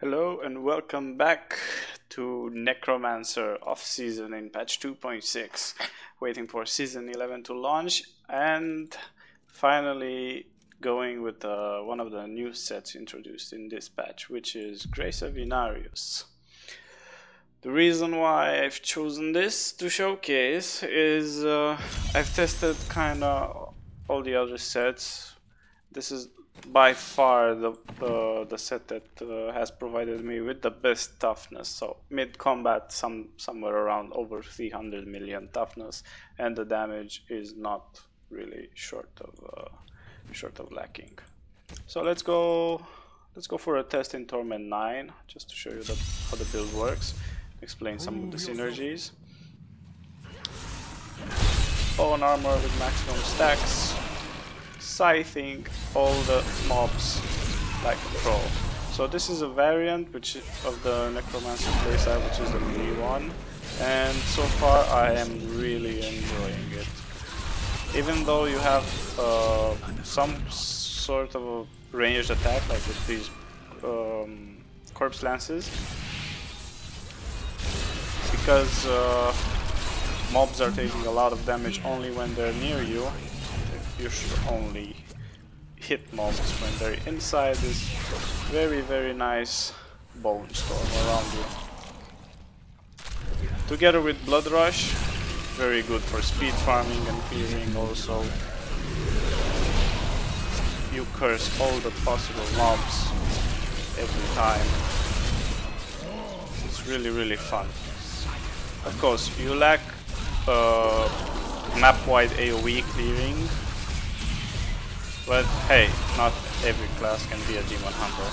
Hello and welcome back to Necromancer Offseason in patch 2.6. Waiting for season 11 to launch and finally going with one of the new sets introduced in this patch, which is GR70 Inarius. The reason why I've chosen this to showcase is I've tested kinda all the other sets. This is by far the set that has provided me with the best toughness. So mid combat, somewhere around over 300 million toughness, and the damage is not really short of lacking. So let's go for a test in Torment 9 just to show you how the build works. Explain some of the synergies. Bone armor with maximum stacks. Scything all the mobs like a pro. So this is a variant of the Necromancer playstyle, which is the melee one, and so far I am really enjoying it. Even though you have some sort of a ranged attack, like with these corpse lances, because mobs are taking a lot of damage only when they're near you. You should only hit mobs when they're inside this very nice bone storm around you. Together with Blood Rush, very good for speed farming and clearing also. You curse all the possible mobs every time. It's really fun. Of course, you lack map-wide AoE clearing. But hey, not every class can be a demon hunter.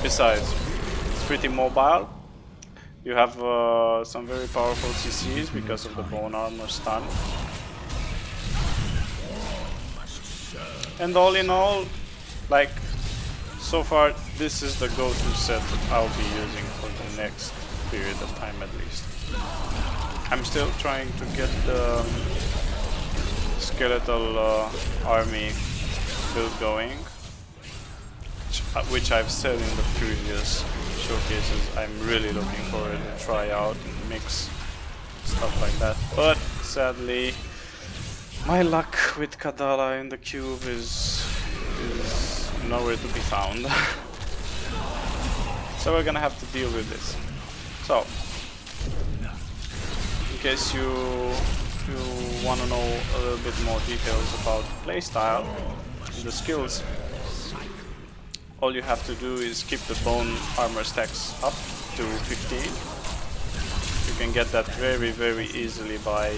Besides, it's pretty mobile. You have some very powerful CCs because of the bone armor stun. And all in all, like, so far this is the go-to set that I'll be using for the next period of time at least. I'm still trying to get the skeletal army build going, which I've said in the previous showcases I'm really looking forward to try out and mix stuff like that. But sadly, my luck with Kadala in the cube is nowhere to be found. So we're gonna have to deal with this. So, in case you want to know a little bit more details about playstyle and the skills, all you have to do is keep the bone armor stacks up to 15. You can get that very easily by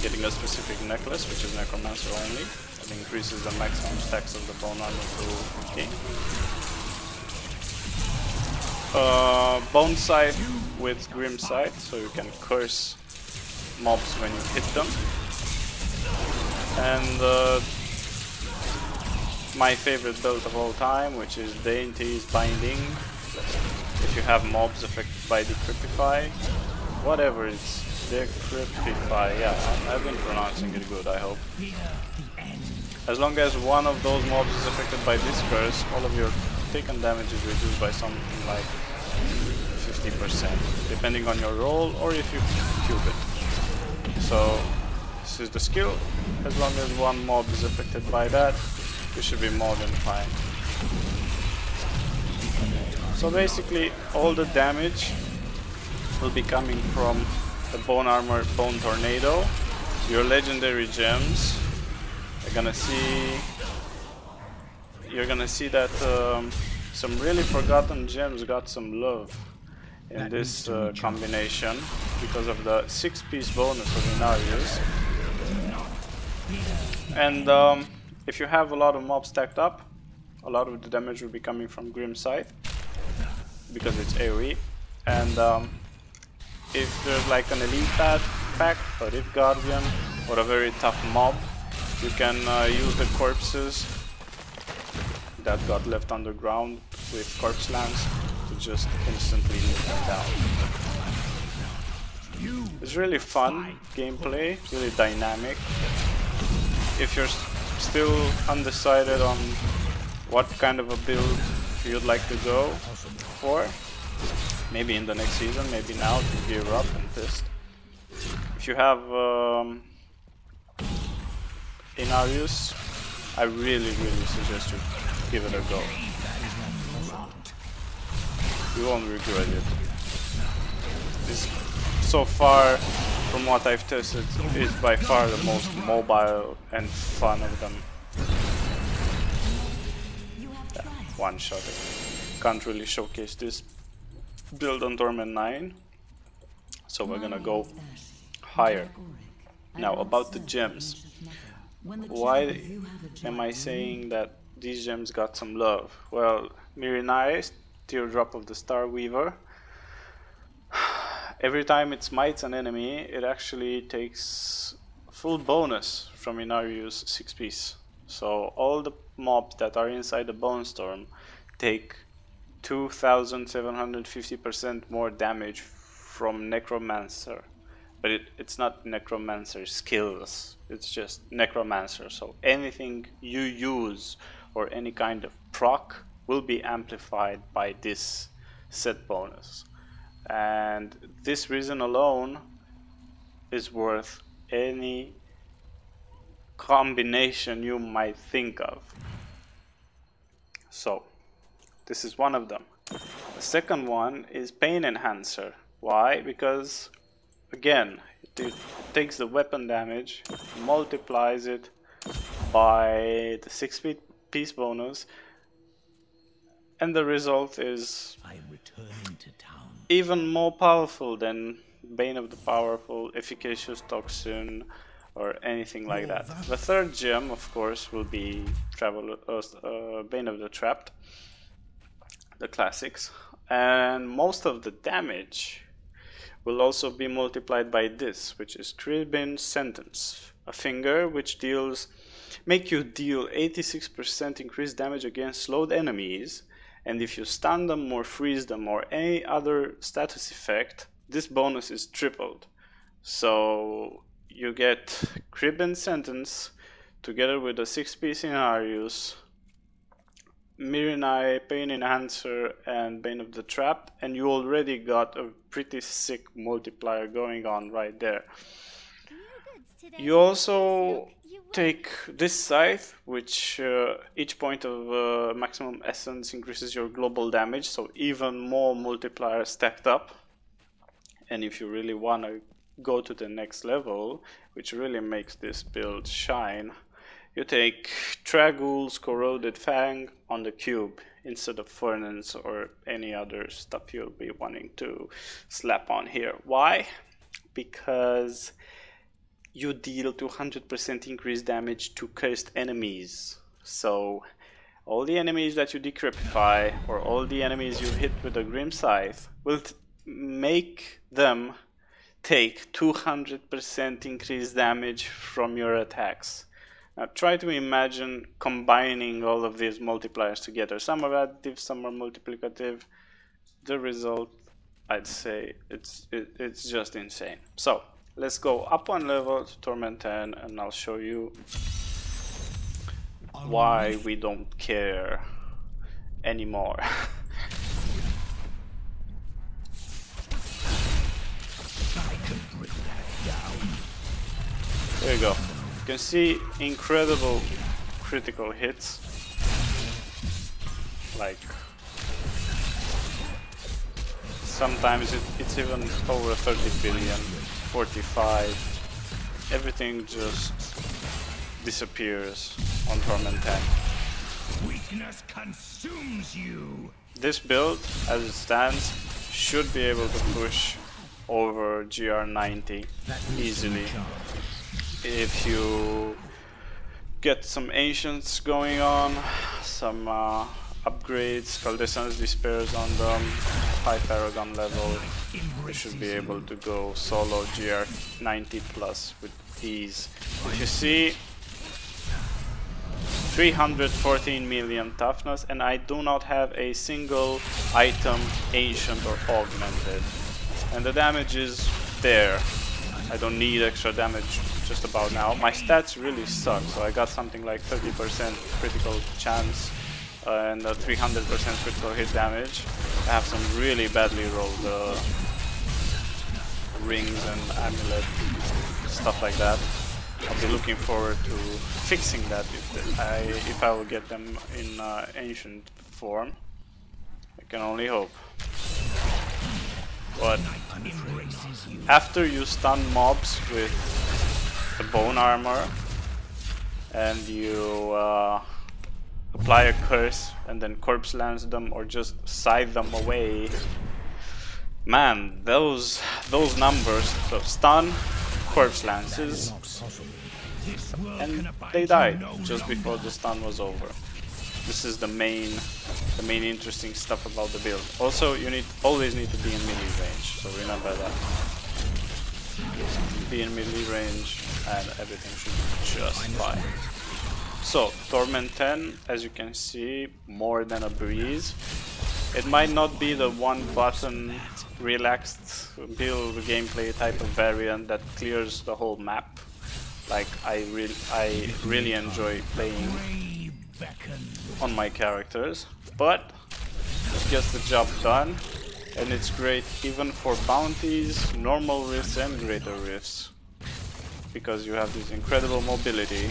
getting a specific necklace, which is Necromancer only. It increases the maximum stacks of the bone armor to 15. Bone Scythe with Grim Scythe, so you can curse mobs when you hit them. And my favorite build of all time, which is Deity's Binding. If you have mobs affected by Decrepify, whatever it's Decrepify, yeah, I've been pronouncing it good, I hope. As long as one of those mobs is affected by this curse, all of your taken damage is reduced by something like 50%, depending on your roll or if you cube it. So this is the skill. As long as one mob is affected by that, you should be more than fine. So basically all the damage will be coming from the bone armor, bone tornado, your legendary gems. You're gonna see that some really forgotten gems got some love in this combination because of the 6-piece bonus of Inarius. And if you have a lot of mobs stacked up, a lot of the damage will be coming from Grim Scythe because it's AoE. And if there's like an elite pack, a Rift Guardian, or a very tough mob, you can use the corpses that got left underground with corpse lance to just instantly knock them down. It's really fun gameplay, really dynamic. If you're still undecided on what kind of a build you'd like to go for, maybe in the next season, maybe now to gear up and test. If you have Inarius, I really suggest you give it a go. You won't regret it. This, so far, from what I've tested, is by far the most mobile and fun of them. Yeah, one shot. Can't really showcase this build on Torment 9, so we're gonna go higher. Now about the gems. Why am I saying that these gems got some love? Well, Mirinai's Teardrop of the Star Weaver. Every time it smites an enemy, it actually takes full bonus from Inarius 6-piece. So all the mobs that are inside the Bone Storm take 2750% more damage from Necromancer. But it's not Necromancer skills, it's just Necromancer. So anything you use or any kind of proc will be amplified by this set bonus. And this reason alone is worth any combination you might think of. So this is one of them. The second one is Pain Enhancer. Why? Because again, it takes the weapon damage, multiplies it by the 6-piece bonus, and the result is even more powerful than Bane of the Powerful, Efficacious Toxin, or anything like that. The third gem, of course, will be Bane of the Trapped, the classics, and most of the damage will also be multiplied by this, which is Cribbin Sentence, a finger which make you deal 86% increased damage against slowed enemies, and if you stun them or freeze them or any other status effect, this bonus is tripled. So you get Cribbin Sentence together with a 6-piece Inarius, Mirinai, Pain Enhancer, and Bane of the Trap, and you already got a pretty sick multiplier going on right there. You also take this scythe, which each point of maximum essence increases your global damage, so even more multipliers stacked up. And if you really want to go to the next level, which really makes this build shine, you take Tragul's Corroded Fang on the cube instead of Furnace or any other stuff you'll be wanting to slap on here. Why? Because you deal 200% increased damage to cursed enemies. So all the enemies that you decryptify or all the enemies you hit with a Grim Scythe will make them take 200% increased damage from your attacks. Now try to imagine combining all of these multipliers together. Some are additive, some are multiplicative. The result, I'd say, it's just insane. So let's go up one level to Torment 10 and I'll show you why we don't care anymore. There you go. You can see incredible critical hits, like sometimes it's even over 30 billion, 45, everything just disappears on Torment 10. Weakness consumes you. This build, as it stands, should be able to push over GR90 easily. If you get some Ancients going on, some upgrades, Caldescent's Despairs on them, high Paragon level, you should be able to go solo GR90 plus with ease. If you see 314 million toughness, and I do not have a single item ancient or augmented, and the damage is there. I don't need extra damage just about now. My stats really suck, so I got something like 30% critical chance and 300% critical hit damage. I have some really badly rolled rings and amulet, stuff like that. I'll be looking forward to fixing that if I will get them in ancient form. I can only hope. But after you stun mobs with the bone armor and you apply a curse and then corpse lance them or just scythe them away, man, those numbers, so stun, corpse lances, and they died just before the stun was over. This is the main interesting stuff about the build. Also, you always need to be in melee range, so remember that. Be in melee range and everything should be just fine. So, Torment 10, as you can see, more than a breeze. It might not be the one button relaxed build gameplay type of variant that clears the whole map. Like I really enjoy playing on my characters, but it gets the job done, and it's great even for bounties, normal rifts and greater rifts, because you have this incredible mobility.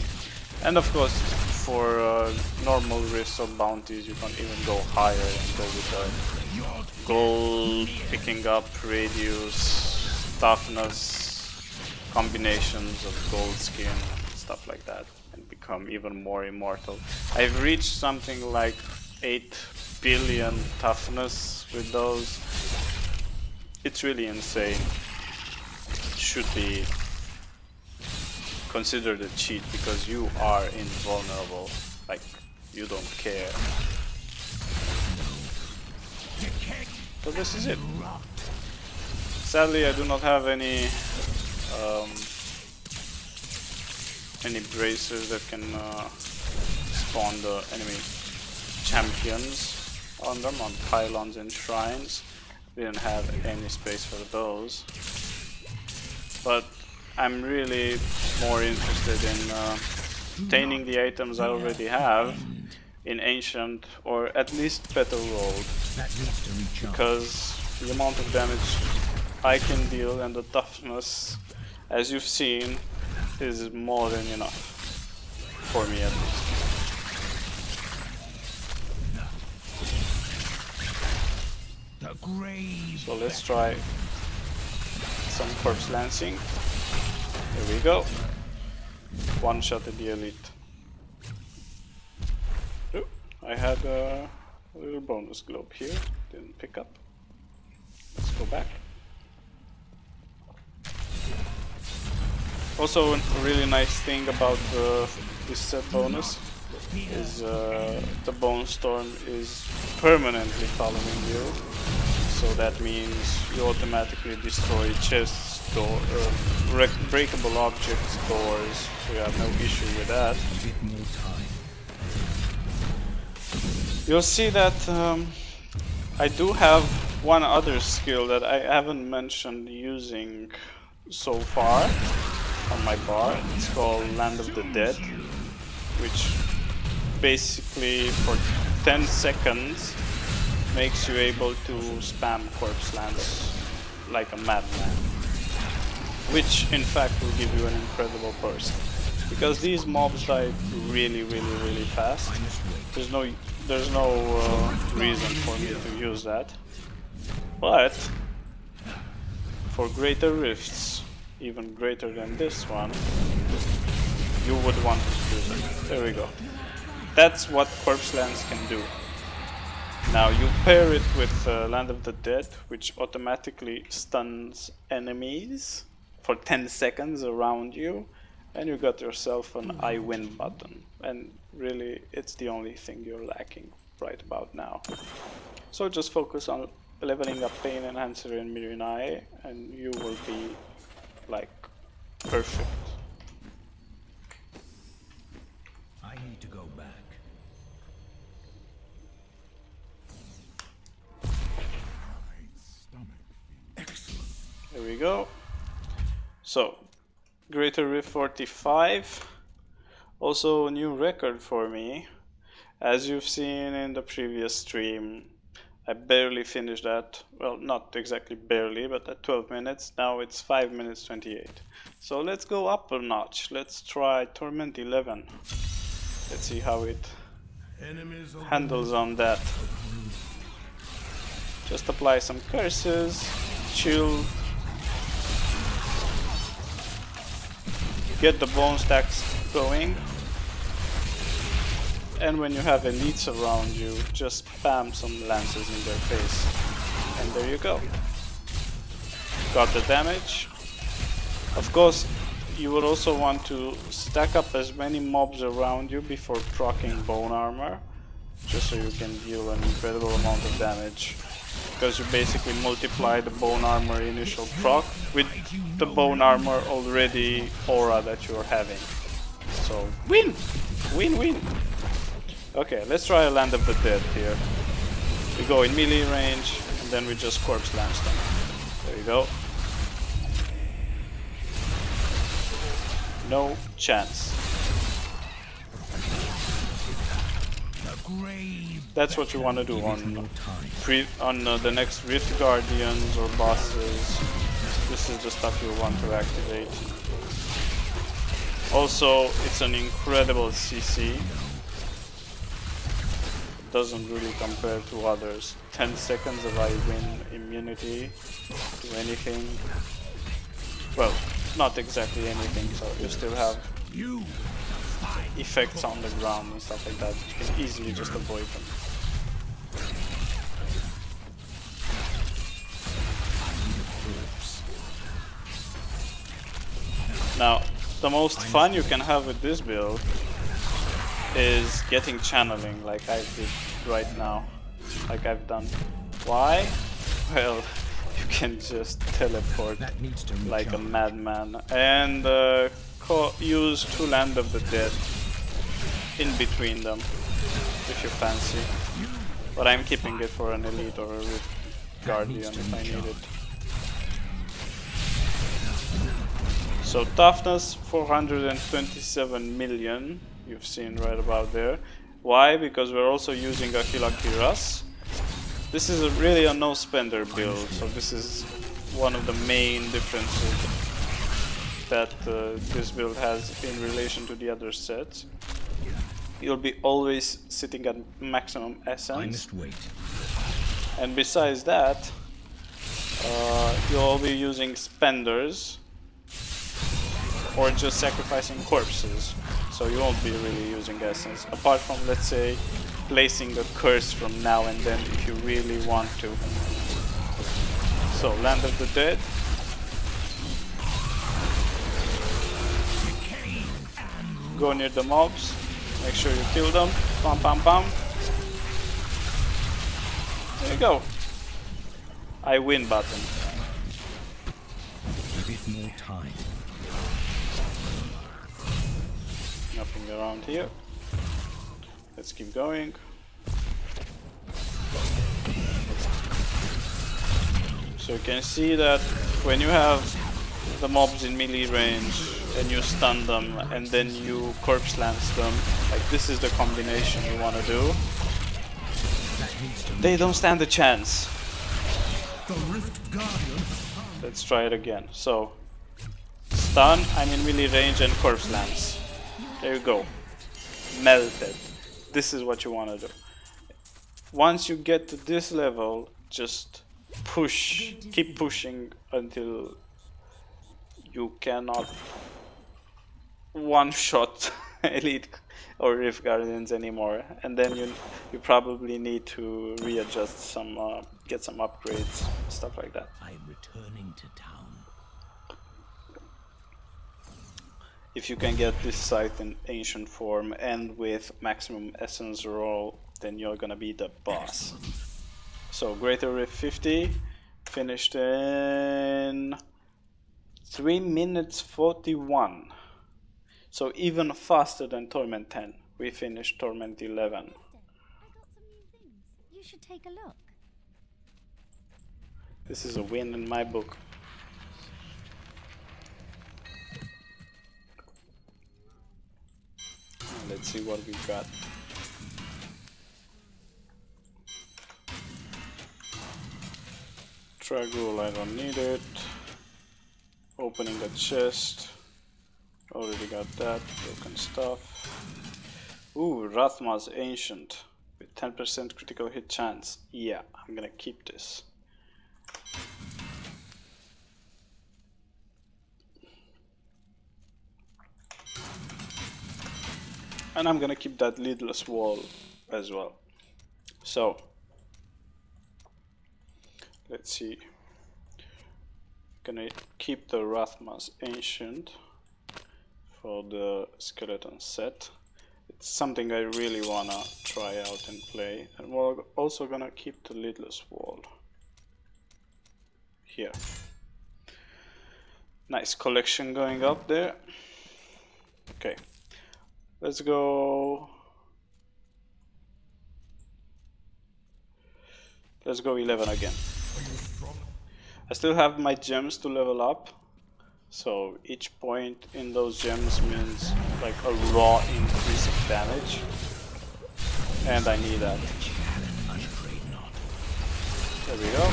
And of course, for normal rifts or bounties, you can even go higher and go with the gold, picking up radius, toughness, combinations of gold skin, stuff like that, and become even more immortal. I've reached something like 8 billion toughness with those. It's really insane. It should be considered a cheat because you are invulnerable. Like, you don't care. So this is it. Sadly, I do not have any bracers that can spawn the enemy champions on them, on pylons and shrines. We didn't have any space for those. But I'm really more interested in obtaining the items I already have in ancient, or at least better rolled, because the amount of damage I can deal and the toughness, as you've seen, is more than enough for me at least. So let's try some corpse lancing. Here we go. One shot at the elite. Ooh, I had a little bonus globe here, didn't pick up. Let's go back. Also, a really nice thing about this set bonus is the Bone Storm is permanently following you. So that means you automatically destroy chests, breakable objects, doors, so you have no issue with that. You'll see that I do have one other skill that I haven't mentioned using so far on my bar. It's called Land of the Dead, which basically for 10 seconds makes you able to spam corpse lance like a madman, which in fact will give you an incredible burst, because these mobs die really fast. There's no reason for me to use that, but for greater rifts, even greater than this one, you would want to use it. There we go. That's what corpse lance can do. Now you pair it with Land of the Dead, which automatically stuns enemies for 10 seconds around you, and you got yourself an I win button. And really, it's the only thing you're lacking right about now. So just focus on leveling up Pain Enhancer and Mirinai, and you will be like perfect. I need to go back. There we go. So Greater Rift 45. Also a new record for me. As you've seen in the previous stream, I barely finished that. Well, not exactly barely, but at 12 minutes. Now it's 5 minutes 28. So let's go up a notch. Let's try Torment 11. Let's see how it handles on that. Just apply some curses, chill, get the bone stacks going, and when you have elites around you, just spam some lances in their face. And there you go. Got the damage. Of course, you would also want to stack up as many mobs around you before proccing bone armor, just so you can deal an incredible amount of damage. Because you basically multiply the bone armor initial proc with the bone armor already aura that you're having. So win! Win, win! Okay, let's try a Land of the Dead here. We go in melee range and then we just corpse lance them. There you go. No chance. That's what you want to do on the next Rift Guardians or bosses. This is the stuff you want to activate. Also, it's an incredible CC. It doesn't really compare to others. 10 seconds if I win immunity to anything. Well, not exactly anything, so you still have effects on the ground and stuff like that. You can easily just avoid them. Now, the most fun you can have with this build is getting channeling like I did right now, like I've done. Why? Well, you can just teleport like a madman and use 2 Land of the Dead in between them if you fancy. But I'm keeping it for an elite or a Rift Guardian if I need it. So toughness 427 million, you've seen right about there. Why? Because we're also using Akiras. This is really a no-spender build, so this is one of the main differences that this build has in relation to the other sets. You'll be always sitting at maximum essence. And besides that, you'll be using spenders or just sacrificing corpses, so you won't be really using essence, apart from, let's say, placing a curse from now and then if you really want to. So, Land of the Dead. Go near the mobs, make sure you kill them, pam pam pam. There you go. I win button. Give it more time. Nothing around here. Let's keep going. So you can see that when you have the mobs in melee range and you stun them and then you corpse lance them, like this is the combination you want to do. They don't stand a chance. Let's try it again. So stun, I'm in melee range and corpse lance. There you go. Melted. This is what you want to do. Once you get to this level, just push, keep pushing until you cannot one-shot Elite or Rift Guardians anymore, and then you probably need to readjust some, get some upgrades, stuff like that. I'm returning to town. If you can get this site in ancient form and with maximum essence roll, then you're gonna be the boss. So Greater Rift 50 finished in 3 minutes 41. So even faster than Torment 10. We finished Torment 11. I got some new things. You should take a look. This is a win in my book. Let's see what we got. Tragul, I don't need it. Opening the chest. Already got that. Broken stuff. Ooh, Rathma's Ancient with 10% critical hit chance. Yeah, I'm gonna keep this. And I'm gonna keep that lidless wall as well. So, let's see. Gonna keep the Rathma's Ancient for the skeleton set. It's something I really wanna try out and play. And we're also gonna keep the lidless wall here. Nice collection going up there. Okay, let's go. Let's go 11 again. I still have my gems to level up. So each point in those gems means like a raw increase of damage, and I need that. There we go.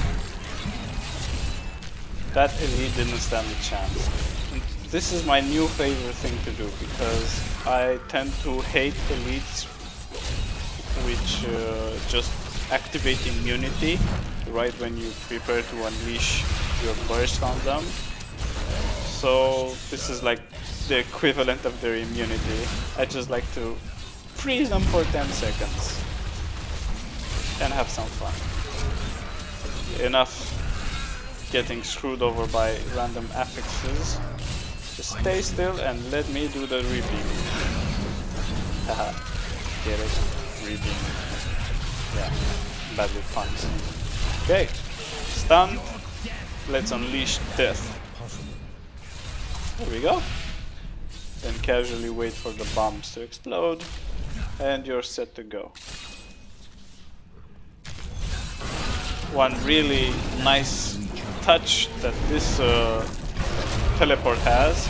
That elite didn't stand a chance. And this is my new favorite thing to do, because I tend to hate elites which just activate immunity right when you prepare to unleash your burst on them. So this is like the equivalent of their immunity. I just like to freeze them for 10 seconds and have some fun. Enough getting screwed over by random affixes. Just stay still and let me do the rebeam. Haha, get it? Rebeam. Yeah, bad with puns. Okay, stun. Let's unleash death. There we go. Then casually wait for the bombs to explode, and you're set to go. One really nice touch that this teleport has,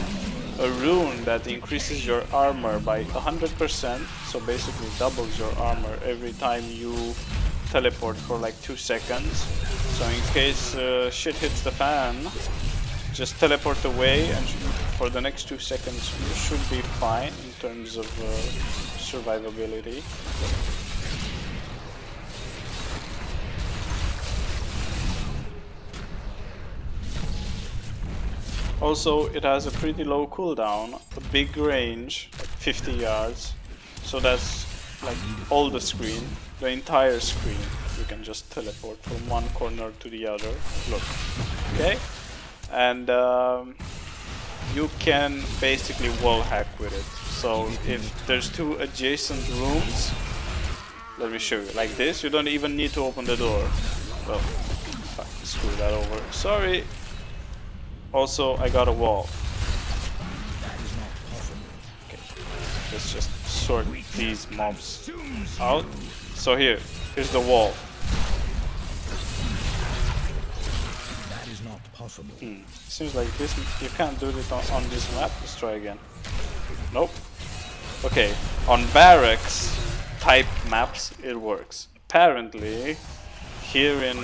a rune that increases your armor by 100%, so basically doubles your armor every time you teleport for like 2 seconds. So in case shit hits the fan, just teleport away, and for the next 2 seconds you should be fine in terms of survivability. Also, it has a pretty low cooldown, a big range, like 50 yards, so that's like all the screen, the entire screen. You can just teleport from one corner to the other. Look, okay? And you can basically wall hack with it. So if there's 2 adjacent rooms, let me show you, like this, you don't even need to open the door. Well, fuck, screw that over, sorry. Also, I got a wall. Okay, let's just sort these mobs out. So here's the wall. Seems like this, you can't do it on this map. Let's try again. Nope. Okay, on barracks type maps it works. Apparently, here in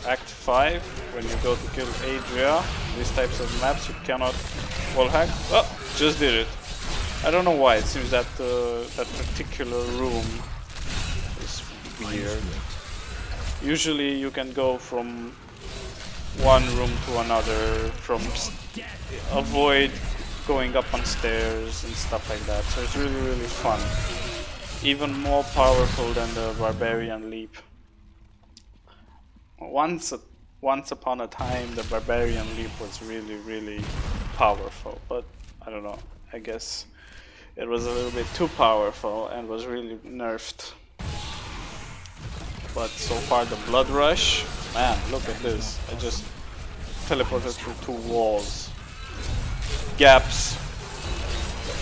Act 5, when you go to kill Adria, these types of maps you cannot wall hack. Oh, just did it. I don't know why. It seems that that particular room is weird. Usually you can go from one room to another, avoid going up on stairs and stuff like that. So it's really, really fun. Even more powerful than the Barbarian Leap. Once upon a time, the Barbarian Leap was really, really powerful, but I don't know. I guess it was a little bit too powerful and was really nerfed. But so far, the Blood Rush, man, look at this. I just teleported through 2 walls, gaps,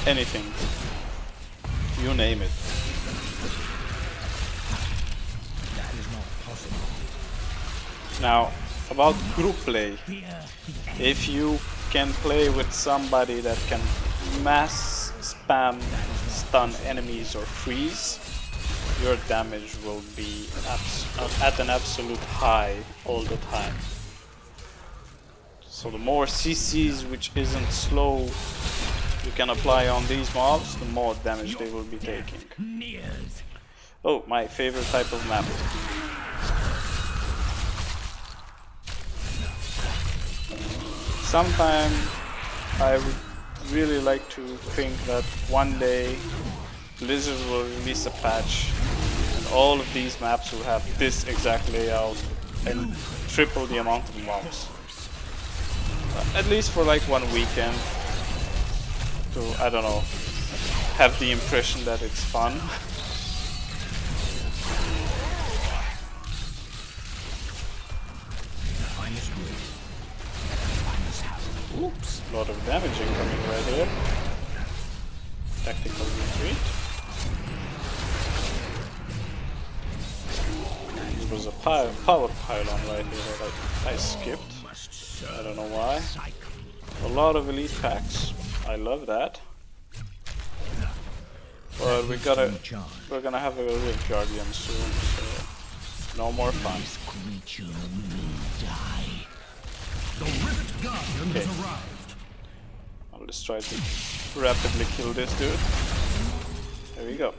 anything, you name it. Now, about group play, if you can play with somebody that can mass spam stun enemies or freeze, your damage will be at an absolute high all the time. So the more CCs, which isn't slow, you can apply on these mobs, the more damage they will be taking. Oh, my favorite type of map. Sometimes I would really like to think that one day Blizzard will release a patch and all of these maps will have this exact layout and triple the amount of mobs. At least for like one weekend to, I don't know, have the impression that it's fun. Oops, a lot of damage incoming right here. Tactical retreat. There was a power pylon right here that I skipped. I don't know why. A lot of elite packs. I love that. But we're gonna have a real guardian soon, so no more fun. Okay. I'll just try to rapidly kill this dude. There we go.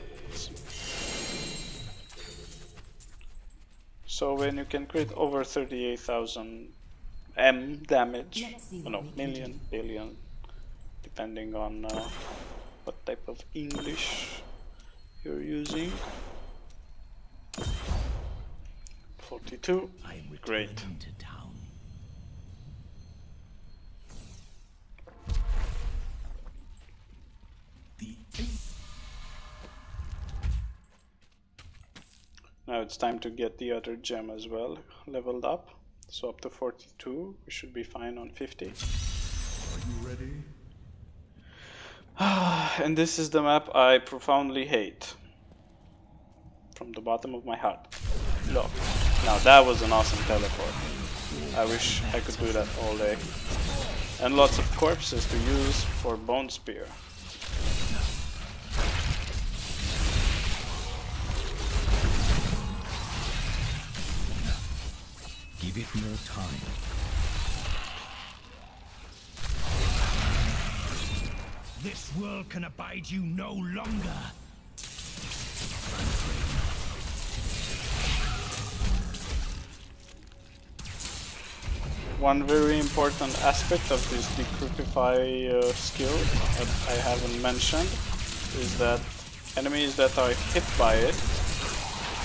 So when you can crit over 38,000 M damage, no, million, billion, depending on what type of English you're using. 42, great. Now it's time to get the other gem as well leveled up. So up to 42, we should be fine on 50. Are you ready? And this is the map I profoundly hate. From the bottom of my heart. Look. Now that was an awesome teleport. I wish I could do that all day. And lots of corpses to use for Bone Spear. Give it more time. This world can abide you no longer. One very important aspect of this Decrepify skill that I haven't mentioned is that enemies that are hit by it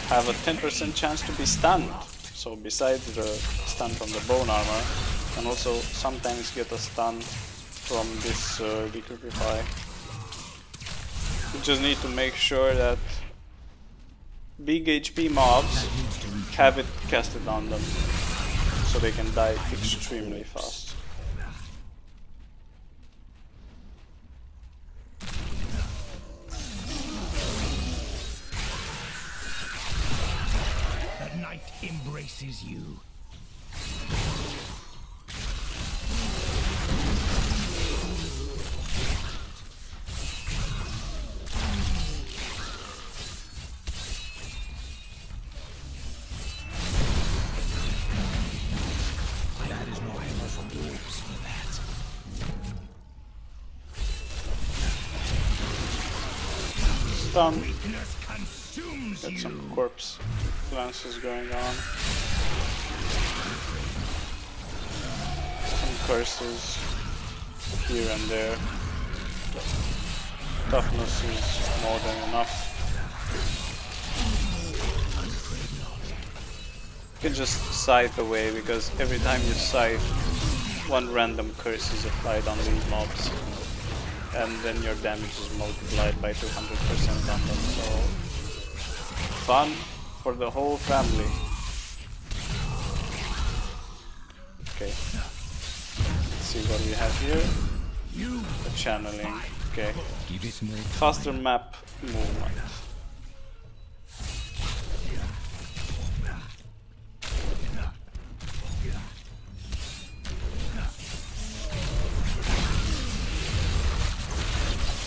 have a 10% chance to be stunned. So besides the stun from the bone armor, you can also sometimes get a stun from this Decrepify. You just need to make sure that big HP mobs have it casted on them, so they can die extremely fast. The night embraces you. Stun. Got some corpse glances going on. Some curses here and there. Toughness is more than enough. You can just scythe away, because every time you scythe, one random curse is applied on these mobs. And then your damage is multiplied by 200% on them, so fun for the whole family. Okay, let's see what we have here. The channeling, okay. Faster map movement.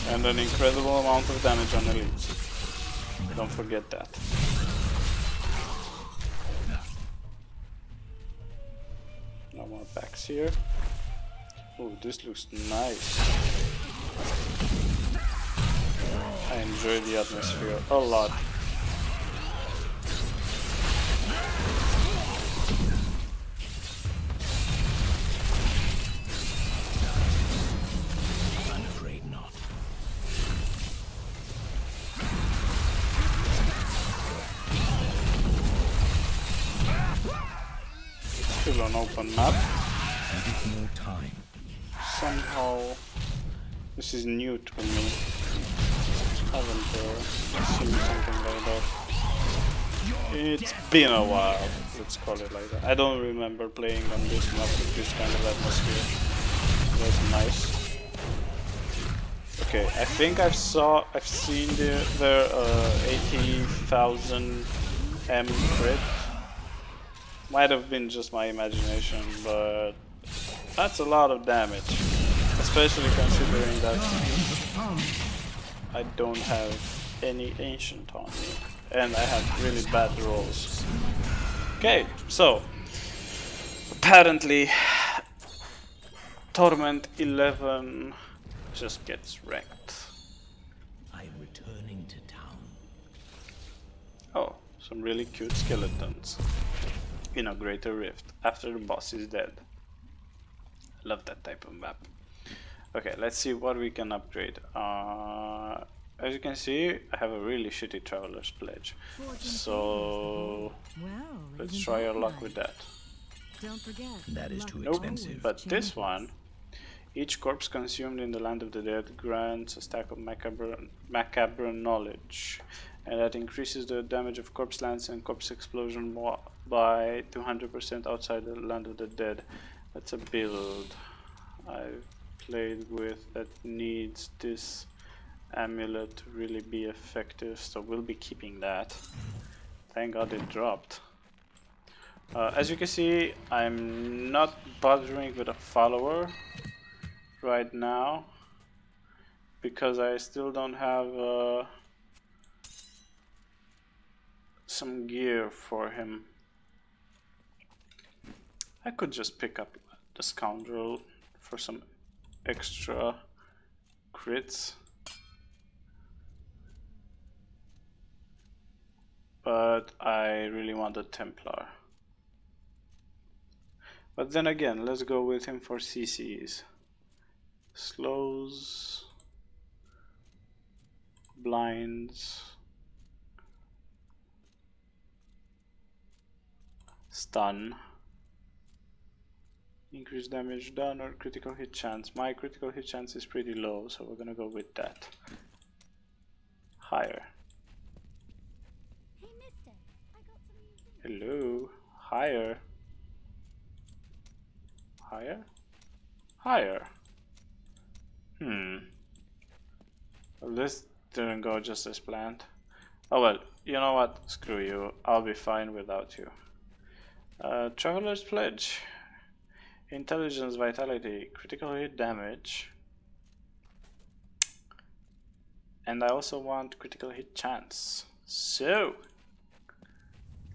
And and an incredible amount of damage on elites. Don't forget that. No more packs here. Oh, this looks nice. I enjoy the atmosphere a lot. I'm afraid not. Still an open map. No time. Somehow this is new to me. Haven't seen something like that. It's been a while, let's call it like that. I don't remember playing on this map with this kind of atmosphere. It was nice. Okay, I think I've seen their 80,000 M crit. Might have been just my imagination, but that's a lot of damage, especially considering that I don't have any ancient on me, and I have really bad rolls. Okay, so apparently Torment 11 just gets wrecked. I'm returning to town. Oh, some really cute skeletons in a greater rift after the boss is dead. Love that type of map. Okay, let's see what we can upgrade. As you can see, I have a really shitty Traveler's Pledge. So let's try our luck with that. Don't forget. That is too Nope, expensive. but this one, each corpse consumed in the Land of the Dead grants a stack of macabre knowledge, and that increases the damage of corpse lance and corpse explosion by 200% outside the Land of the Dead. That's a build I've played with that needs this amulet to really be effective, so we'll be keeping that. Thank God it dropped. As you can see, I'm not bothering with a follower right now because I still don't have some gear for him. I could just pick up the Scoundrel for some extra crits, but I really want the Templar. But then again, let's go with him for CCs. Slows, blinds, stun, increased damage done, or critical hit chance. My critical hit chance is pretty low, so we're gonna go with that. Higher. Hey, mister, I got some new things. Hello. Higher. Higher? Higher. Well, this didn't go just as planned. Oh well, you know what? Screw you. I'll be fine without you. Traveler's Pledge. Intelligence, Vitality, critical hit damage. And I also want critical hit chance. So,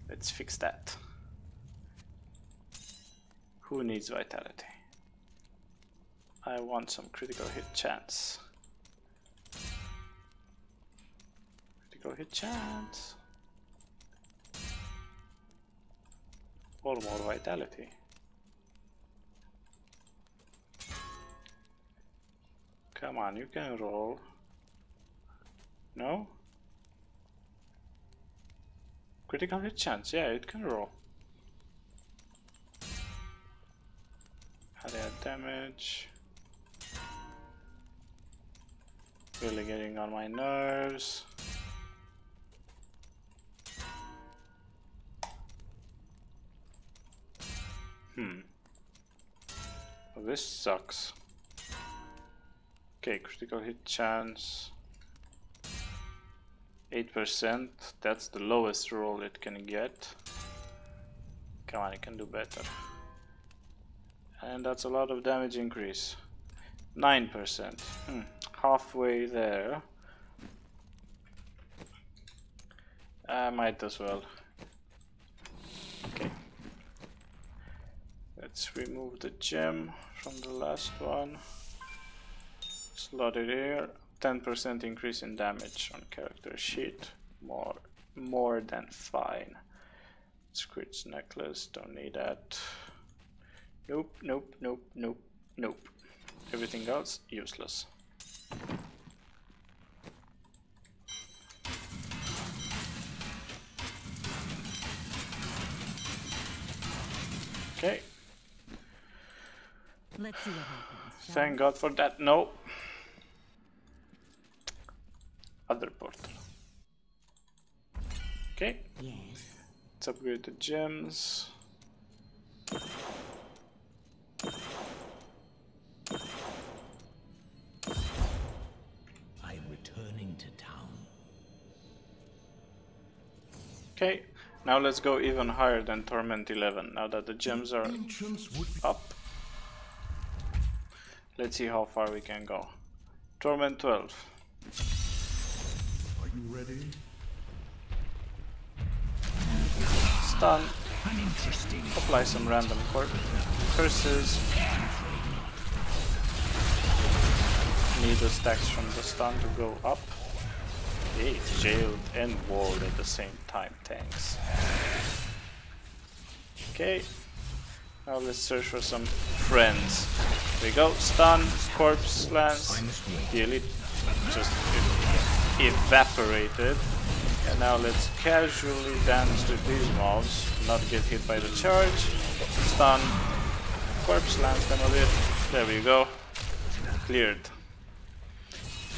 let's fix that. Who needs Vitality? I want some critical hit chance. Critical hit chance. Or more Vitality. Come on, you can roll. No? Critical hit chance, yeah, it can roll. Add damage. Really getting on my nerves. Well, this sucks. Okay, critical hit chance 8%, that's the lowest roll it can get. Come on, it can do better. And that's a lot of damage increase. 9%. halfway there. I might as well. Okay. Let's remove the gem from the last one. Slot it here. 10% increase in damage on character sheet. More than fine. Squid's necklace, don't need that. Nope, nope, nope, nope, nope. Everything else, useless. Okay. Let's see what happens. Thank God for that. No. Other portal. Okay. Yes. Let's upgrade the gems. I'm returning to town. Okay. Now let's go even higher than Torment 11. Now that the gems are up. Let's see how far we can go. Torment 12. Are you ready? Stun. Apply some random curses. Need the stacks from the stun to go up. Hey, jailed and walled at the same time, thanks. Okay. Now let's search for some friends. Here we go. Stun, corpse lance. The elite just evaporated. And now let's casually dance with these mobs, not get hit by the charge. Stun, corpse lance them a bit. There we go. Cleared.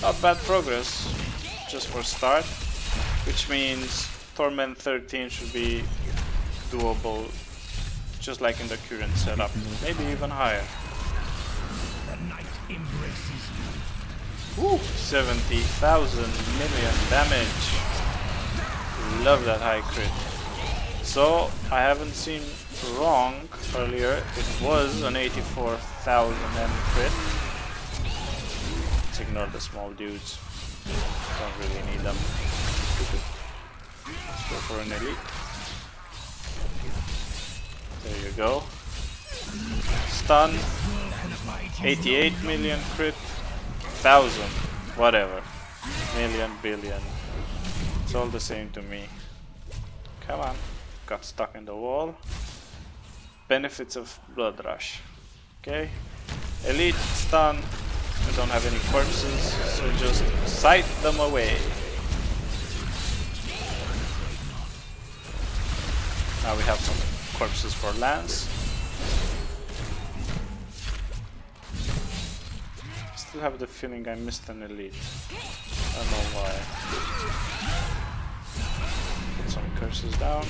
Not bad progress, just for start. Which means Torment 13 should be doable, just like in the current setup. Maybe even higher. The night embraces you. Woo! 70,000 million damage. Love that high crit. So, I haven't seen wrong earlier. It was an 84,000 M crit. Let's ignore the small dudes. Don't really need them. Let's go for an elite. There you go. Stun. 88 million crit. 1,000. Whatever. Million, billion. It's all the same to me. Come on. Got stuck in the wall. Benefits of Blood Rush. Okay. Elite, stun. We don't have any corpses, so just sight them away. Now we have some corpses for Lance. Still have the feeling I missed an elite. I don't know why. Put some curses down.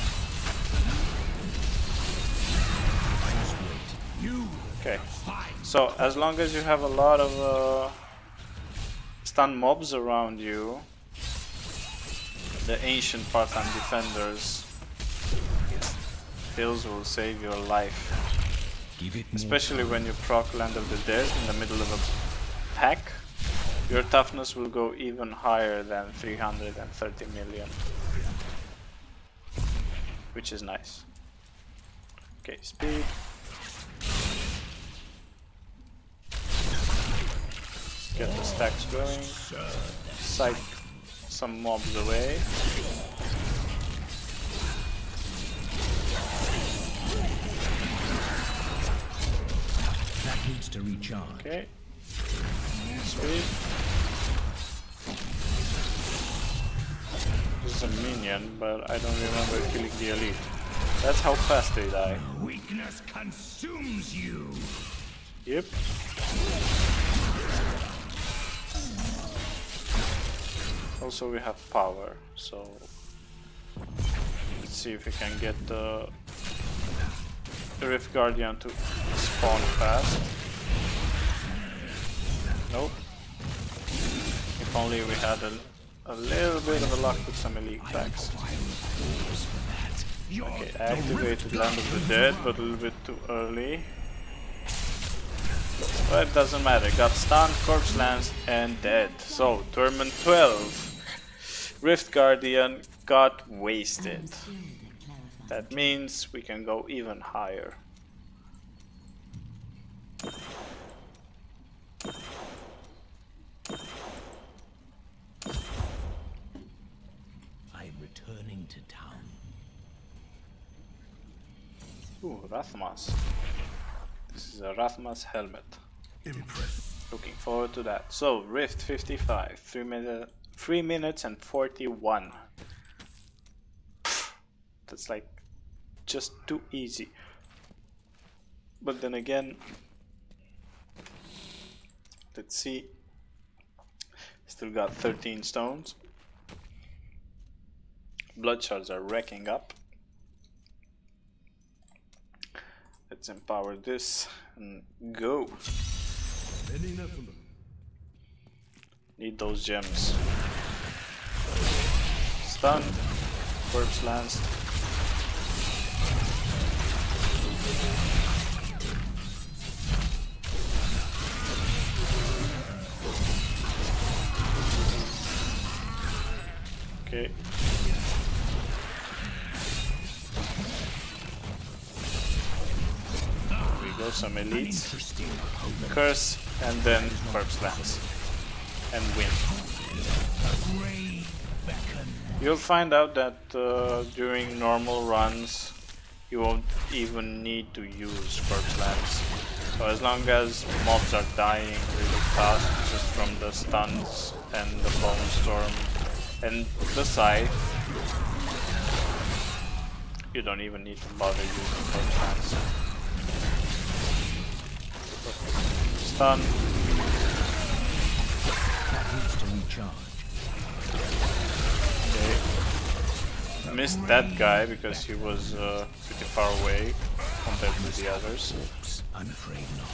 Okay, so as long as you have a lot of stun mobs around you, the ancient part-time defenders, those will save your life. Especially when you proc Land of the Dead in the middle of a pack, your toughness will go even higher than 330 million. Which is nice. Okay, speed. Get the stacks going. Sight some mobs away. That needs to recharge. Okay. Speed. This is a minion, but I don't remember killing the elite. That's how fast they die. Weakness consumes you. Yep. Also we have power, so let's see if we can get the Rift Guardian to spawn fast. Nope. If only we had a little bit of a luck with some elite packs. Okay, I activated Land of the Dead, but a little bit too early. But it doesn't matter. Got stunned, corpse lance, and dead. So, Torment 12. Rift Guardian got wasted. That means we can go even higher. I'm returning to town. Ooh, Rathmas. This is a Rathmas helmet. Impressive. Looking forward to that. So, Rift 55. 3 minutes and 41. That's like just too easy. But then again, let's see. Still got 13 stones. Blood shards are racking up. Let's empower this and go. Many Nephilim. Need those gems. Stun. Corpse lance. Okay. Here we go, some elites. Curse and then corpse lance. And win. You'll find out that during normal runs you won't even need to use corpse lance. So as long as mobs are dying really fast just from the stuns and the bone storm and the scythe, you don't even need to bother using corpse lance. Stun. Okay. Missed that guy because he was pretty far away compared to the others. I'm afraid not.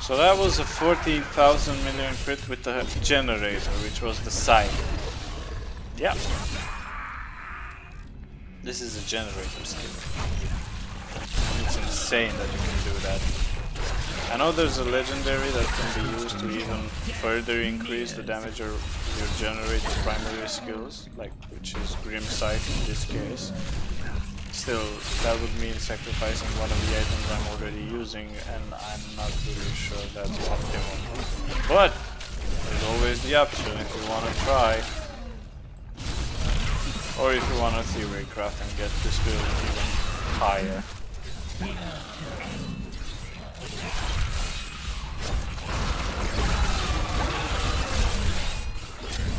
So that was a 14,000 million crit with the generator, which was the scythe. Yeah. This is a generator skill. It's insane that you can do that. I know there's a legendary that can be used to even further increase the damage of your generator's primary skills, like which is Grim Sight in this case. Still, that would mean sacrificing one of the items I'm already using, and I'm not really sure that's optimum. But there's always the option if you want to try, or if you want to theory craft and get this build even higher.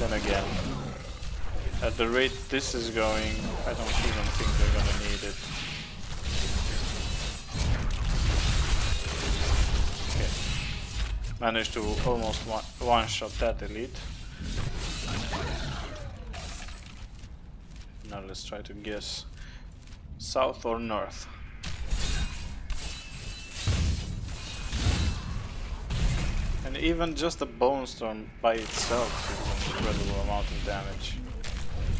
Then again, at the rate this is going, I don't even think they're gonna need it. Okay. Managed to almost one-shot that elite. Now let's try to guess south or north. And even just the bone storm by itself is an incredible amount of damage.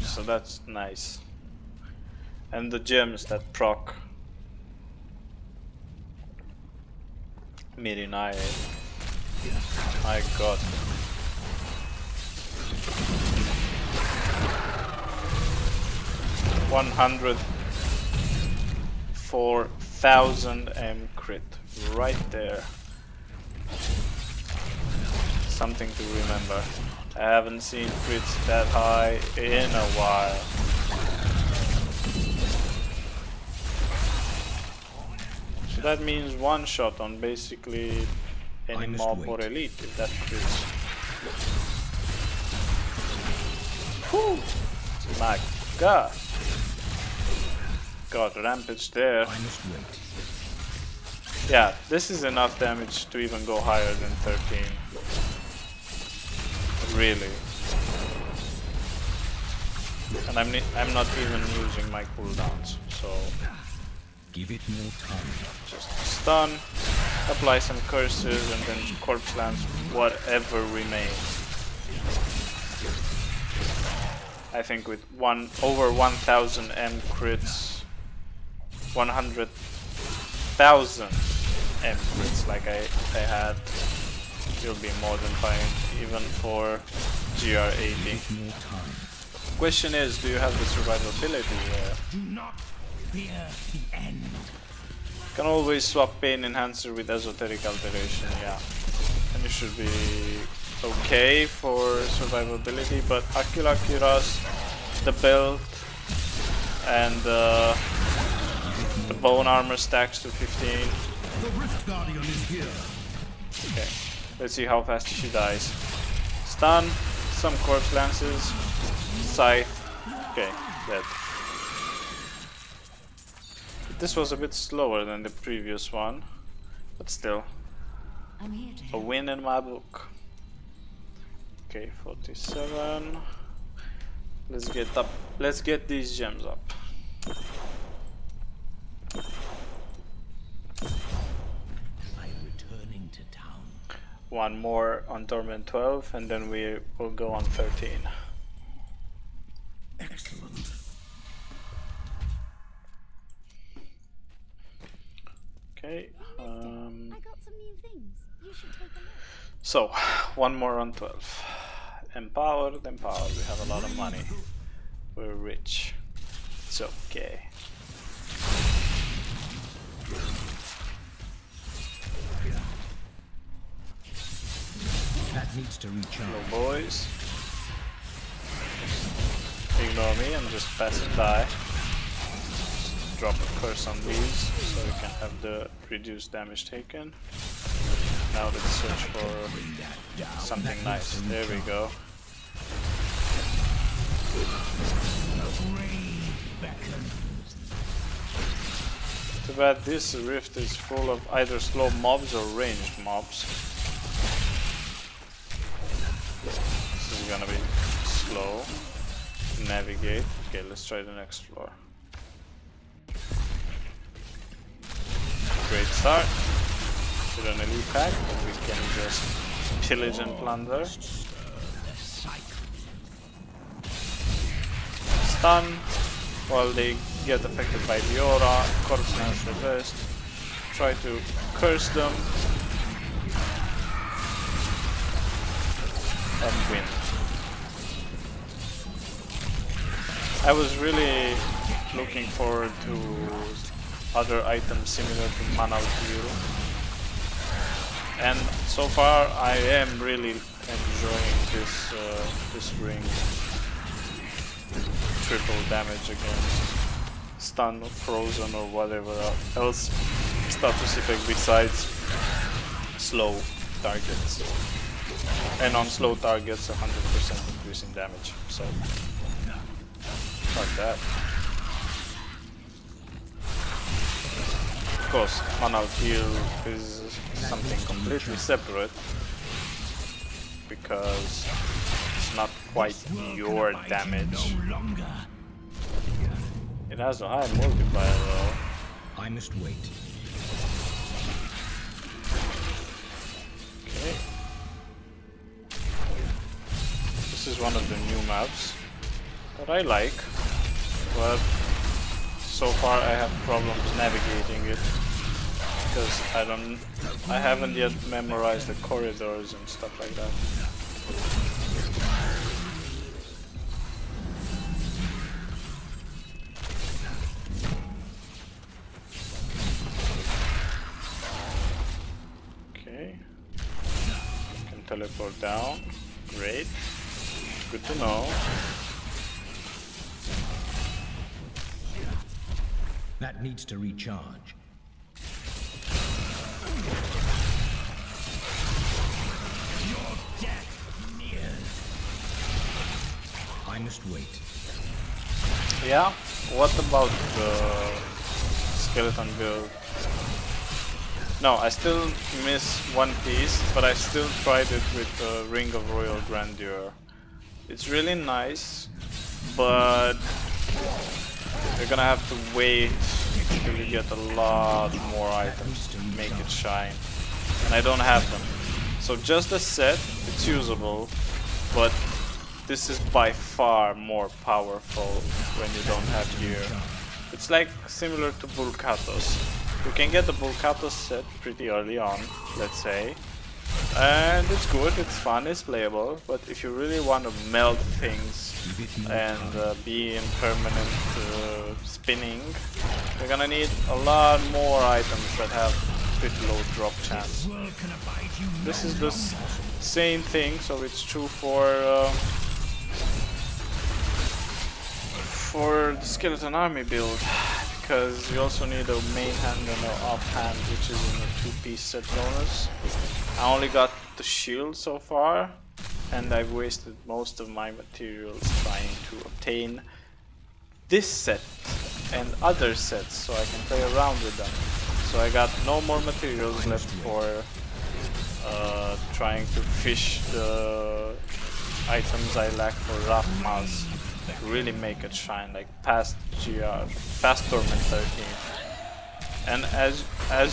So that's nice. And the gems that proc Mirinai. My god. $104,000 M crit right there. Something to remember. I haven't seen crits that high in a while. So that means one shot on basically any mob or elite if that crits. Whew. My god. God, rampage there. Yeah, this is enough damage to even go higher than 13. Really. And I'm not even using my cooldowns, so give it more time. Just stun, apply some curses, and then corpse lance whatever remains. I think with over 1,000 M crits, 1000 Empress like I had, you'll be more than fine, even for GR80. Question is, do you have the survivability here? Do not fear the end. Can always swap Pain Enhancer with Esoteric Alteration, yeah. And you should be okay for survivability, but Akira Kiras, the belt, and the bone armor stacks to 15. The Rift Guardian is here. Okay, let's see how fast she dies. Stun, some corpse lances, scythe. Okay, dead. This was a bit slower than the previous one, but still I'm here to a help. win in my book. Okay, 47. Let's get up. Let's get these gems up. I'm returning to town. One more on Torment 12, and then we will go on 13. Excellent. Okay. I got some new things. You should take a look. So, one more on 12. Empowered. We have a lot of money. We're rich. It's okay. That needs to recharge. Hello, boys. Ignore me and just pass it by. Just drop a curse on these so we can have the reduced damage taken. Now let's search for something nice. There we go. Too bad this rift is full of either slow mobs or ranged mobs. This is gonna be slow. Navigate. Okay, let's try the next floor. Great start. With an elite pack, we can just pillage and plunder. Stun while they get affected by the aura. Corpse Lance reversed. Try to curse them and win. I was really looking forward to other items similar to Mana Heal, and so far I am really enjoying this ring. Triple damage against stun, frozen, or whatever else status effect besides slow targets. And on slow targets, 100% increase in damage. So, like that. Of course, Mana Heal is something completely separate because it's not quite your damage. It has a high multiplier though. I must wait. Okay. This is one of the new maps that I like, but so far I have problems navigating it because I haven't yet memorized the corridors and stuff like that. Okay, can teleport down. Great, good to know. That needs to recharge. Your death nears. I must wait. Yeah, what about the skeleton build? No, I still miss one piece, but I still tried it with the Ring of Royal Grandeur. It's really nice, but you're gonna have to wait till you get a lot more items to make it shine, and I don't have them. So just the set, it's usable, but this is by far more powerful when you don't have gear. It's like similar to Vulkatos. You can get the Volcato set pretty early on, let's say. And it's good, it's fun, it's playable, but if you really want to melt things and be in permanent spinning, you're gonna need a lot more items that have pretty low drop chance. This is the same thing, so it's true for the Skeleton Army build, because you also need a main hand and an off hand, which is in a 2-piece set bonus. I only got the shield so far, and I've wasted most of my materials trying to obtain this set and other sets so I can play around with them. So I got no more materials left for trying to fish the items I lack for Rathmas, like really make it shine, like past Torment 13. And as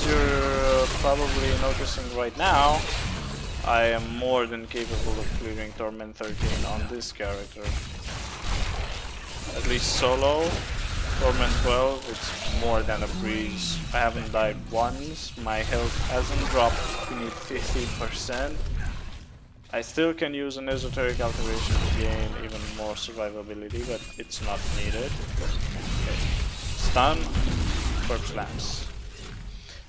you're probably noticing right now, I am more than capable of clearing Torment 13 on this character. At least solo, Torment 12, it's more than a breeze. I haven't died once, my health hasn't dropped beneath 50%. I still can use an Esoteric Alteration to gain even more survivability, but it's not needed. Okay. Stun, Corpse Lance.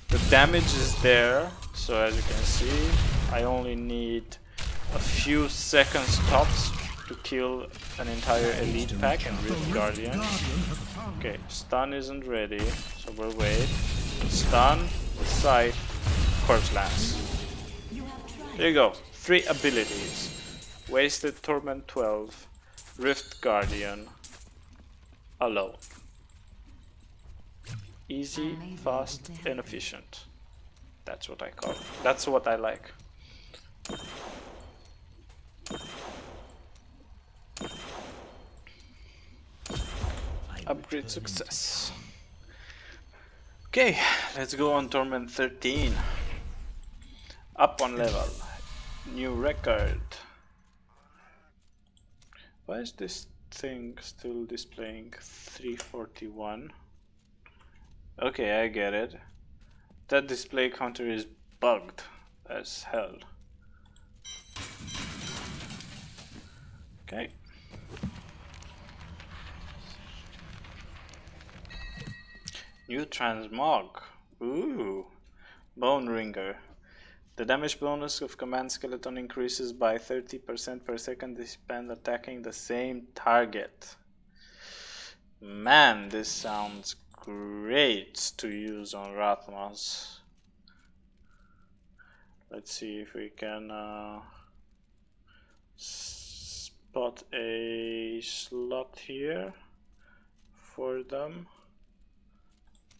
The damage is there, so as you can see, I only need a few seconds tops to kill an entire elite pack and Rift Guardians. Okay, stun isn't ready, so we'll wait. Stun, Sight, Corpse Lance. There you go, 3 abilities. Wasted Torment 12, Rift Guardian, alone. Easy, fast, and efficient. That's what I call it. That's what I like. Upgrade success. Okay, let's go on Torment 13. Up 1 level. New record. Why is this thing still displaying 341? Okay, I get it. That display counter is bugged as hell. Okay. New transmog. Ooh. Bone Ringer. The damage bonus of Command Skeleton increases by 30% per second they spend attacking the same target. Man, this sounds great to use on Rathmas. Let's see if we can spot a slot here for them.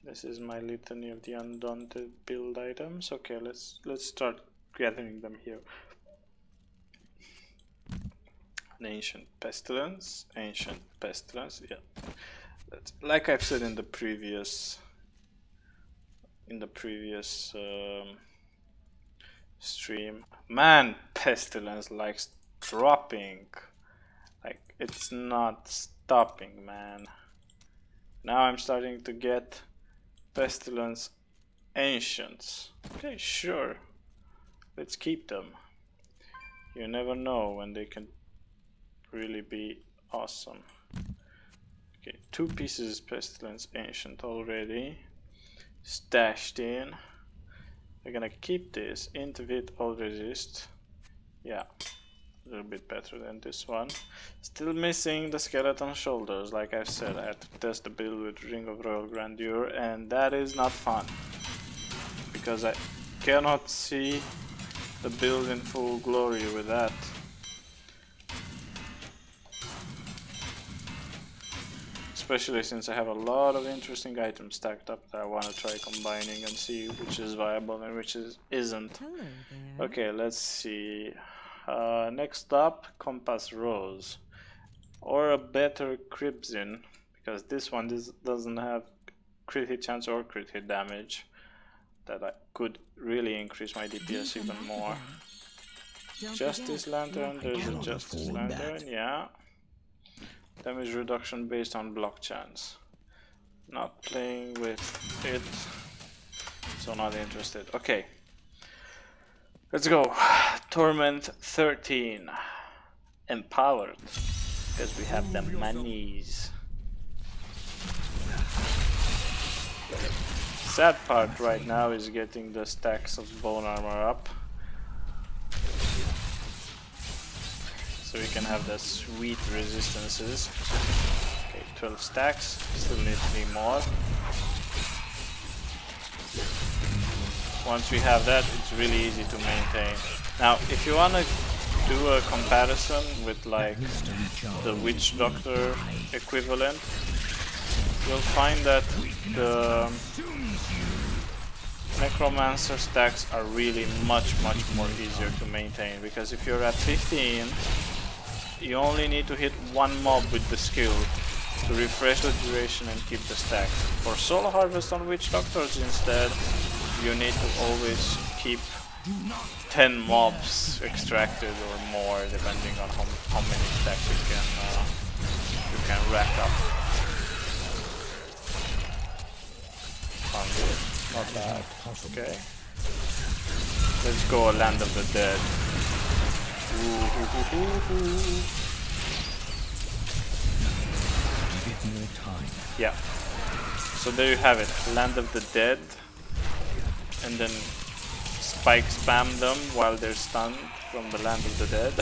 This is my litany of the undaunted build items. Okay, let's start gathering them here. An Ancient Pestilence, yeah. That's, like I've said in the previous stream, man, Pestilence likes dropping. Like, it's not stopping, man. Now I'm starting to get Pestilence Ancients. Okay, sure. Let's keep them. You never know when they can really be awesome. Okay, 2 pieces Pestilence Ancient already stashed in. We're gonna keep this. Intervit all resist. Yeah, a little bit better than this one. Still missing the skeleton shoulders. Like I've said, I had to test the build with Ring of Royal Grandeur, and that is not fun because I cannot see the build in full glory with that. Especially since I have a lot of interesting items stacked up that I want to try combining and see which is viable and which isn't. Okay, let's see. Next up, Compass Rose. Or a better Crimson, because this one doesn't have crit hit chance or crit hit damage. That I could really increase my DPS even more. Justice Lantern, there's a Justice Lantern, yeah. Damage reduction based on block chance. Not playing with it. so not interested. Okay, let's go. Torment 13. Empowered, because we have the monies. Sad part right now is getting the stacks of bone armor up, so we can have the sweet resistances. Okay, 12 stacks, still need 3 more. Once we have that, it's really easy to maintain. Now, if you wanna do a comparison with like the Witch Doctor equivalent, you'll find that the Necromancer stacks are really much more easier to maintain, because if you're at 15, you only need to hit one mob with the skill to refresh the duration and keep the stacks. For Soul Harvest on Witch Doctors instead, you need to always keep 10 mobs extracted or more, depending on how many stacks you can rack up. Sounds good. Not bad. Okay. Let's go Land of the Dead. Yeah. So there you have it. Land of the Dead. And then spike spam them while they're stunned from the Land of the Dead.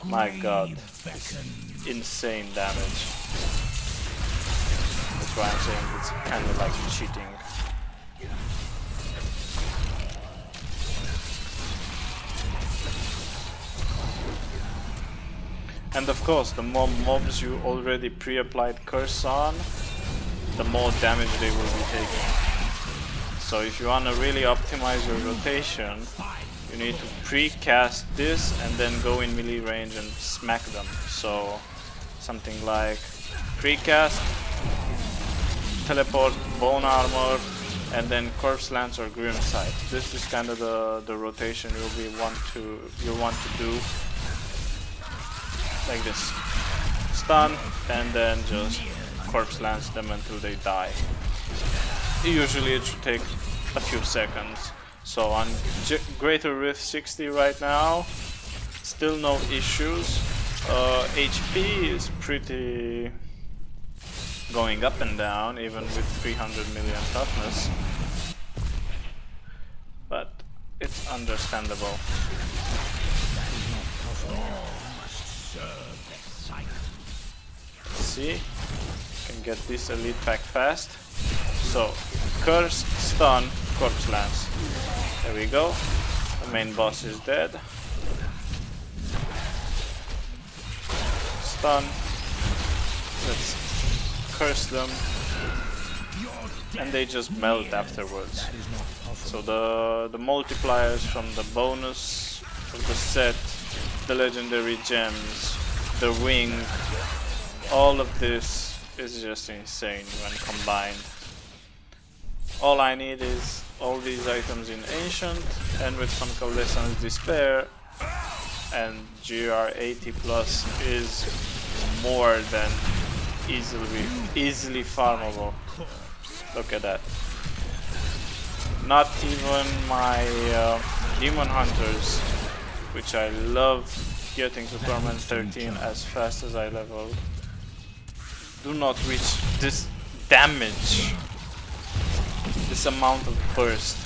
My god. Insane damage. That's why I'm saying it's kind of like cheating. And of course, the more mobs you already pre-applied curse on, the more damage they will be taking. So if you want to really optimize your rotation, you need to pre-cast this and then go in melee range and smack them. So something like pre-cast, teleport, bone armor, and then corpse lance or grim sight. This is kind of the rotation you'll want to do. Like this. Stun and then just corpse lance them until they die. Usually it should take a few seconds. So on Greater Rift 60 right now, still no issues. HP is pretty going up and down, even with 300 million toughness. But it's understandable. See, can get this elite pack fast. So, curse, stun, corpse lance. There we go. The main boss is dead. Stun. Let's curse them. And they just melt afterwards. So the multipliers from the bonus of the set, the legendary gems, the wing, all of this is just insane when combined. All I need is all these items in Ancient and with some Coalescence Despair, and GR80 plus is more than easily farmable. Look at that. Not even my Demon Hunters, which I love getting to Torment 13 as fast as I level, do not reach this damage, this amount of burst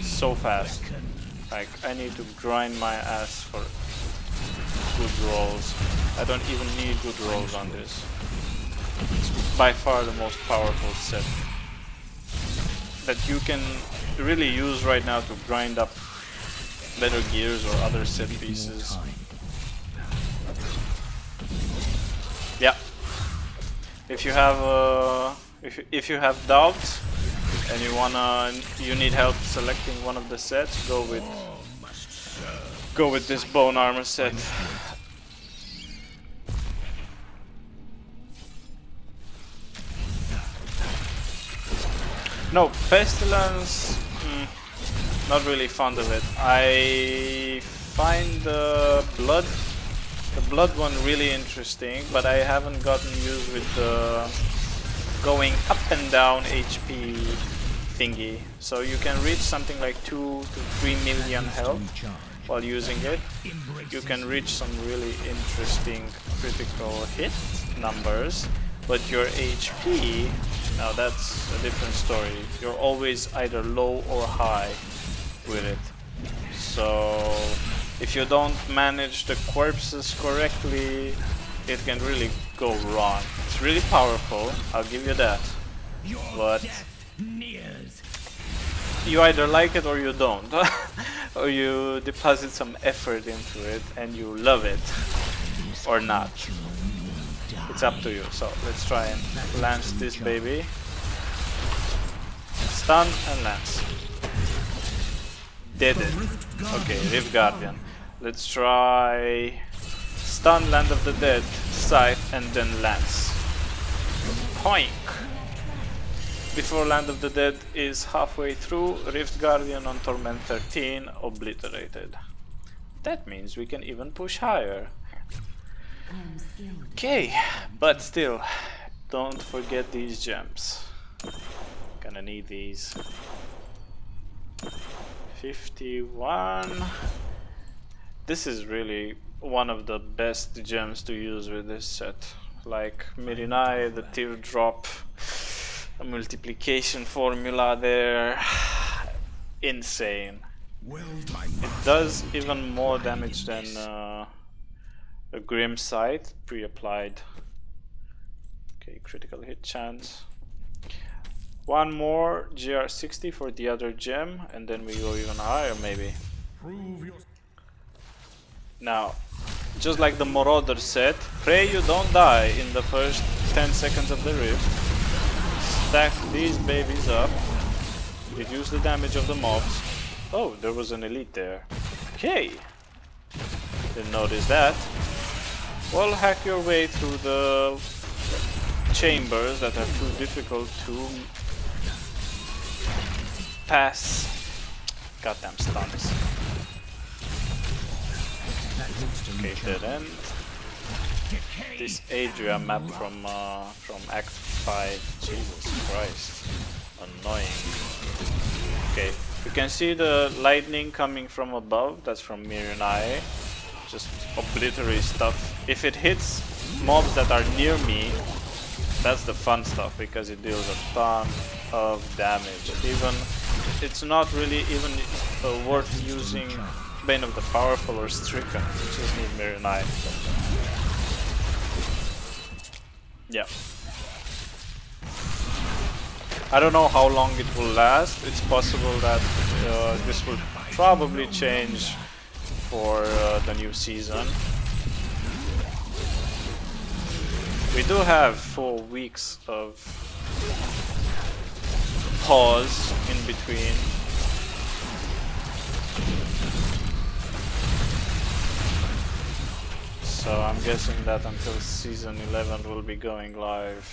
so fast. Like, I need to grind my ass for good rolls. I don't even need good rolls on this. It's by far the most powerful set that you can really use right now to grind up better gears or other set pieces. Yeah. If you have if you have doubts and you need help selecting one of the sets, go with this bone armor set. No, Pestilence, not really fond of it. I find the blood one really interesting, but I haven't gotten used with the going up and down HP thingy, so you can reach something like 2 to 3 million health while using it. You can reach some really interesting critical hit numbers, but your HP, now that's a different story. You're always either low or high with it. So if you don't manage the corpses correctly, it can really go wrong. It's really powerful, I'll give you that. But you either like it or you don't. Or you deposit some effort into it and you love it or not. It's up to you. So let's try and lance this baby. Stun and lance. Did it. Okay, Rift Guardian. Let's try stun, Land of the Dead, Scythe, and then lance. Poink! Before Land of the Dead is halfway through, Rift Guardian on Torment 13 obliterated. That means we can even push higher. Okay, but still, don't forget these gems. Gonna need these. 51. This is really one of the best gems to use with this set. Like Mirinai, the teardrop, a multiplication formula there. Insane. It does even more damage than a Grim Sight pre-applied. Okay, critical hit chance. One more GR60 for the other gem, and then we go even higher maybe. Now, just like the Marauder set, pray you don't die in the first 10 seconds of the rift. Stack these babies up, reduce the damage of the mobs. Oh, there was an elite there. Okay, didn't notice that. Well, hack your way through the chambers that are too difficult to pass. Goddamn stuns. Okay, dead end. This Adria map from Act 5. Jesus Christ, annoying. Okay, you can see the lightning coming from above. That's from Mirinai. Just obliterate stuff. If it hits mobs that are near me, that's the fun stuff because it deals a ton of damage. Even it's not really even worth using Bane of the Powerful or Stricken. You just need Mirinai. Yeah. I don't know how long it will last. It's possible that this will probably change for the new season. We do have 4 weeks of pause in between. So I'm guessing that until season 11 will be going live.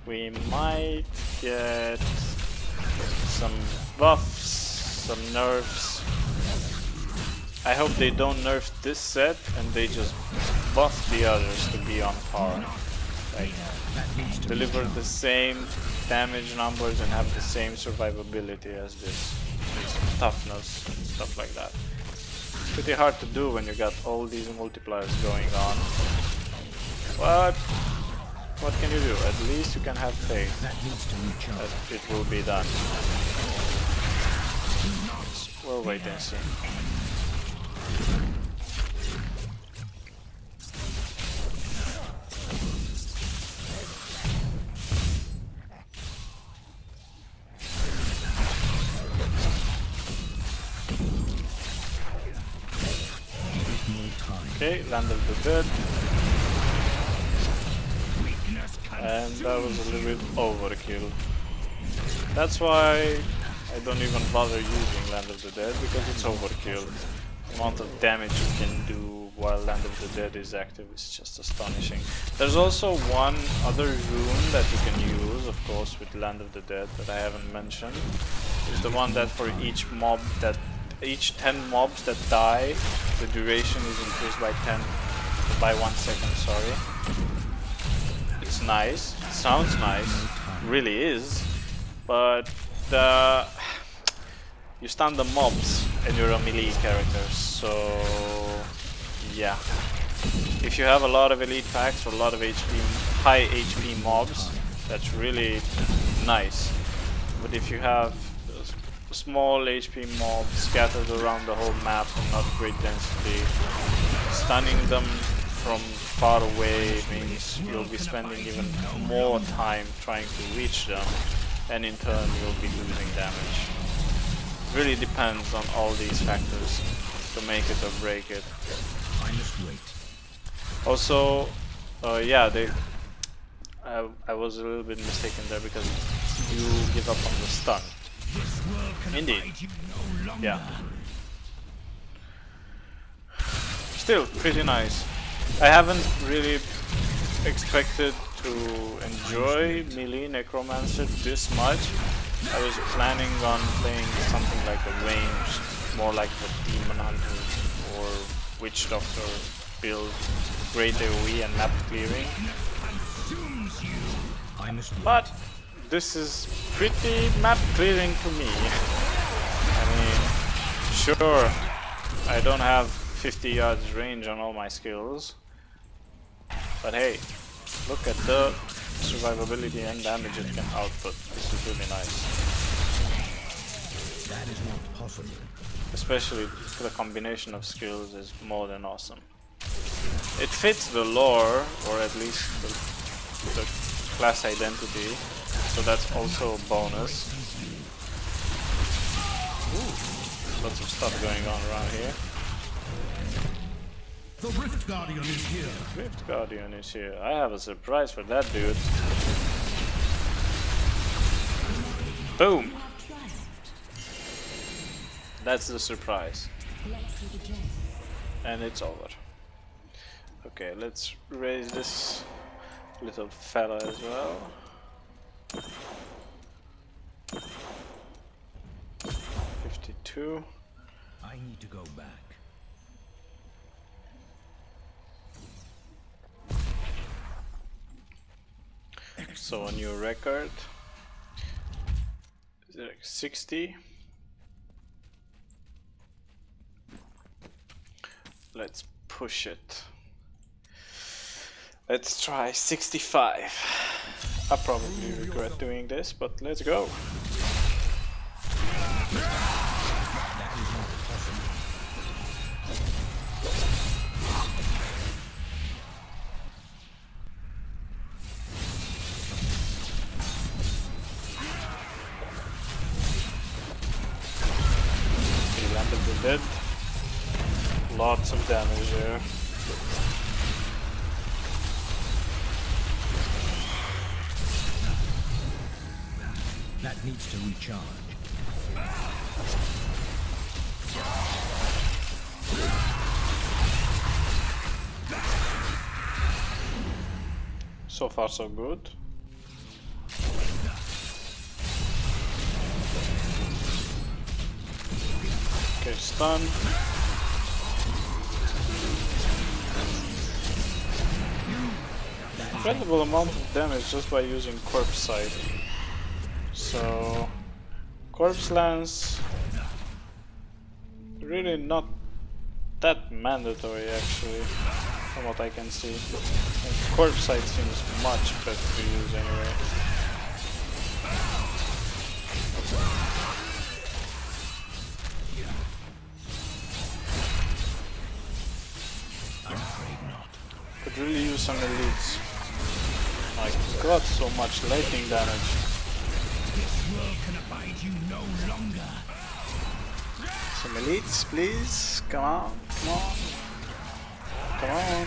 We might get some buffs, some nerfs. I hope they don't nerf this set and they just buff the others to be on par. Like, deliver the same damage numbers and have the same survivability as this. Toughness and stuff like that. Pretty hard to do when you got all these multipliers going on. But what can you do? At least you can have faith that it will be done. We'll wait and see. Okay, Land of the Dead. And that was a little bit overkill. That's why I don't even bother using Land of the Dead, because it's overkill. The amount of damage you can do while Land of the Dead is active is just astonishing. There's also one other rune that you can use, of course, with Land of the Dead that I haven't mentioned. It's the one that for each 10 mobs that die, the duration is increased by 1 second, sorry. It's nice, it sounds nice, really is, but you stun the mobs and you're a melee character, so yeah. If you have a lot of elite packs or a lot of high HP mobs, that's really nice. But if you have small HP mobs scattered around the whole map and not great density, stunning them from far away means you'll be spending even more time trying to reach them, and in turn you'll be losing damage. It really depends on all these factors to make it or break it. I must wait. Also, yeah, I was a little bit mistaken there because you give up on the stun. Indeed. Yeah. Still pretty nice. I haven't really expected to enjoy melee Necromancer this much. I was planning on playing something like a range, more like a Demon Hunter or Witch Doctor build, great AoE and map clearing. But this is pretty map clearing to me. I mean, sure, I don't have 50 yards range on all my skills, but hey, look at the survivability and damage it can output. This is really nice. That is not possible. Especially the combination of skills is more than awesome. It fits the lore, or at least the class identity, so that's also a bonus. Ooh, lots of stuff going on around here. The Rift Guardian is here. Rift Guardian is here. I have a surprise for that dude. Boom! That's the surprise. And it's over. Okay, let's raise this little fella as well. 52. I need to go back. So a new record. 60. Let's push it. Let's try 65. I probably regret doing this, but let's go. He landed the dead. Lots of damage there. That needs to recharge. So far so good. Okay, stun. Incredible amount of damage just by using Corpse Sight. So, Corpse Lance, really not that mandatory actually, from what I can see. And Corpse Sight seems much better to use anyway. I'm afraid not. Could really use some elites. My god, so much lightning damage. This world can abide you no longer. Some elites, please. Come on, come on. Come on.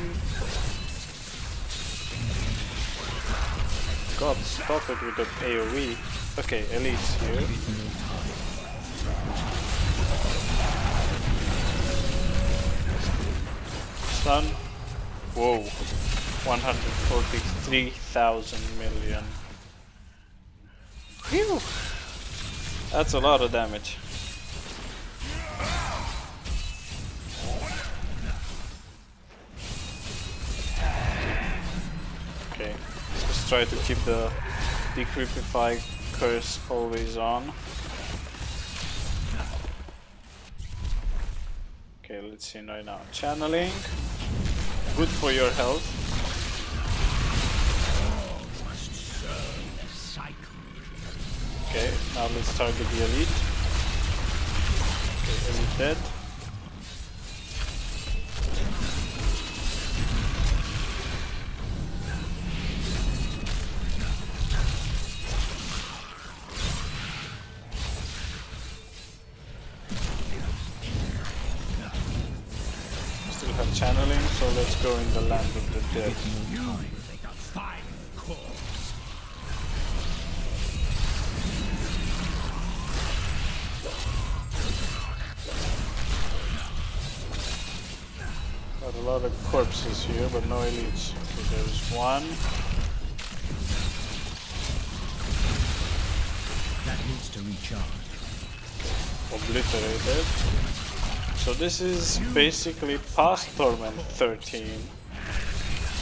God, stop it with the AoE. Okay, elites here. Stun. Whoa. 143,000 million. Phew. That's a lot of damage. Okay, let's try to keep the decreepify curse always on. Okay, let's see right now. Channeling. Good for your health. Okay, now let's target the elite. Okay, elite dead. Still have channeling, so let's go in the land of the dead. Got a lot of corpses here, but no elites. Okay, there's one. That needs to recharge. Obliterated. So this is basically past Torment 13.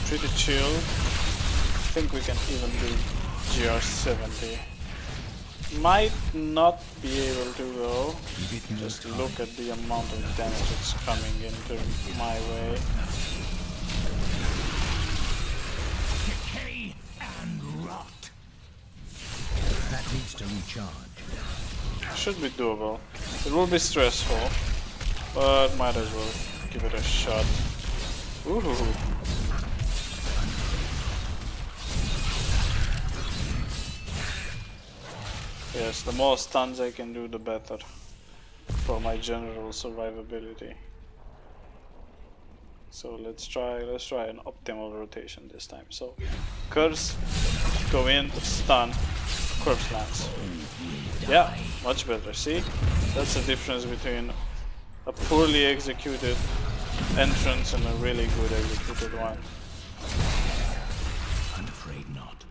Pretty chill. I think we can even do GR70. Might not be able to though. Just look at the amount of damage that's coming into my way. Decay and rot. That needs to recharge. Should be doable. It will be stressful, but might as well give it a shot. Ooh. Yes, the more stuns I can do, the better for my general survivability. So let's try an optimal rotation this time. So curse, go in, stun, corpse lance. Yeah, much better. See, that's the difference between a poorly executed entrance and a really good executed one. I'm afraid not.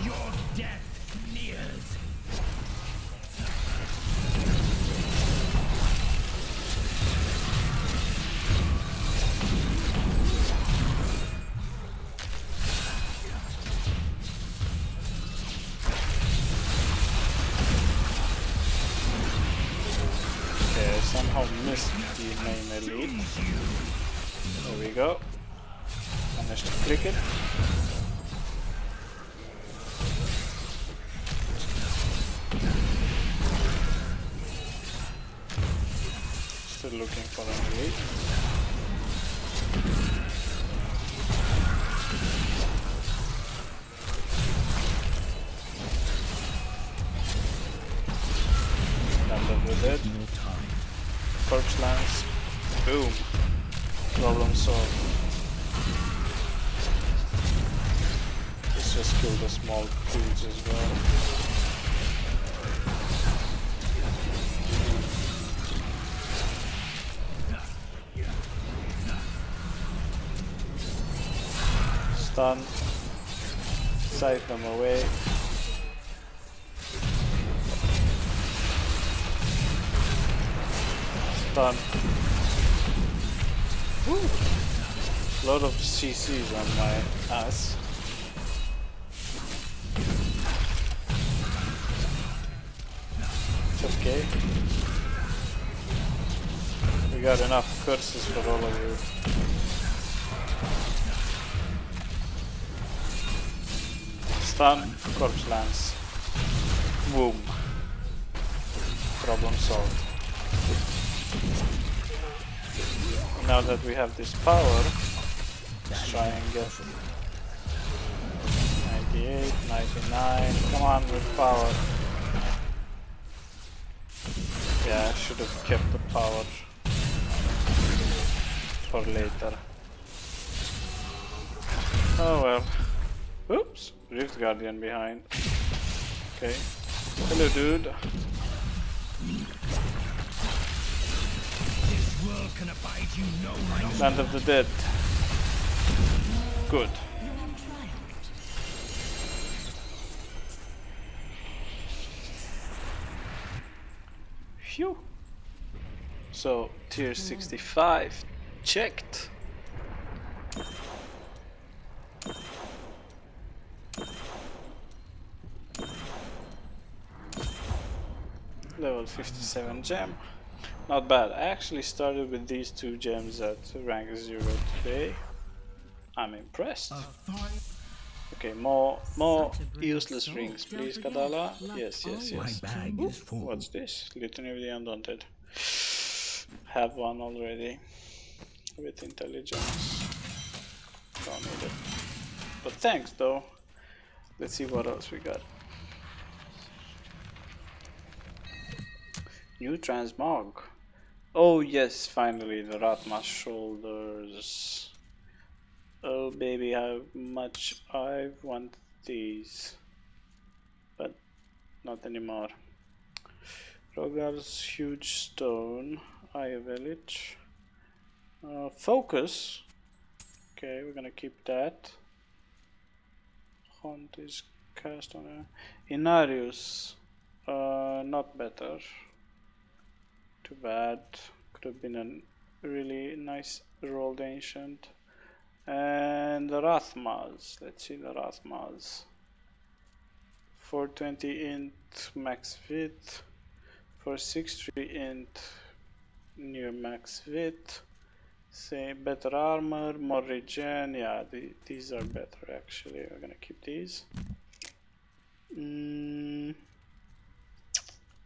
Your death nears. Okay, I somehow missed the main elite. There we go. Managed to click it. Still looking for an elite. Landed with it. Corpse lance. Boom. Problem solved. Let's just kill the small dudes as well. Stun. Scythe them away. Stun. Woo. A lot of CCs on my ass. It's okay. We got enough curses for all of you. Stun, corpse lance. Boom. Problem solved. Now that we have this power, let's try and get 98, 99, come on with power. Yeah, I should have kept the power for later. Oh well. Oops, Rift Guardian behind. Okay. Hello dude. Can abide you no longer. Land of the Dead. Good. Phew. So tier 65, checked. Level 57 gem. Not bad. I actually started with these 2 gems at rank 0 today. I'm impressed. Okay, more useless rings, please, Kadala. Yes, yes, yes. Ooh, what's this? Litany of the Undaunted. Have one already. With intelligence. Don't need it. But thanks though. Let's see what else we got. New transmog. Oh yes, finally the Ratma's shoulders. Oh baby, how much I want these. But not anymore. Rogar's huge stone. Eye village. Focus. Okay, we're gonna keep that. Hunt is cast on a Inarius. Not better. Too bad. Could have been a really nice rolled ancient. And the Rathmas. Let's see the Rathmas. 420 int max width. 463 int near max width. Say better armor, more regen. Yeah, these are better actually. We're gonna keep these.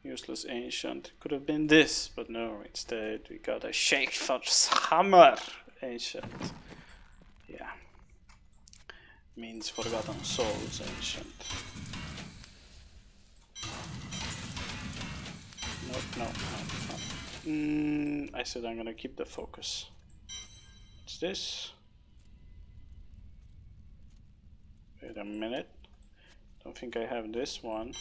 Useless ancient. Could have been this, but no. Instead, we got a Shakespeare's hammer ancient. Yeah. Means Forgotten Souls ancient. Nope, no. I said I'm gonna keep the focus. What's this? Wait a minute. Don't think I have this one.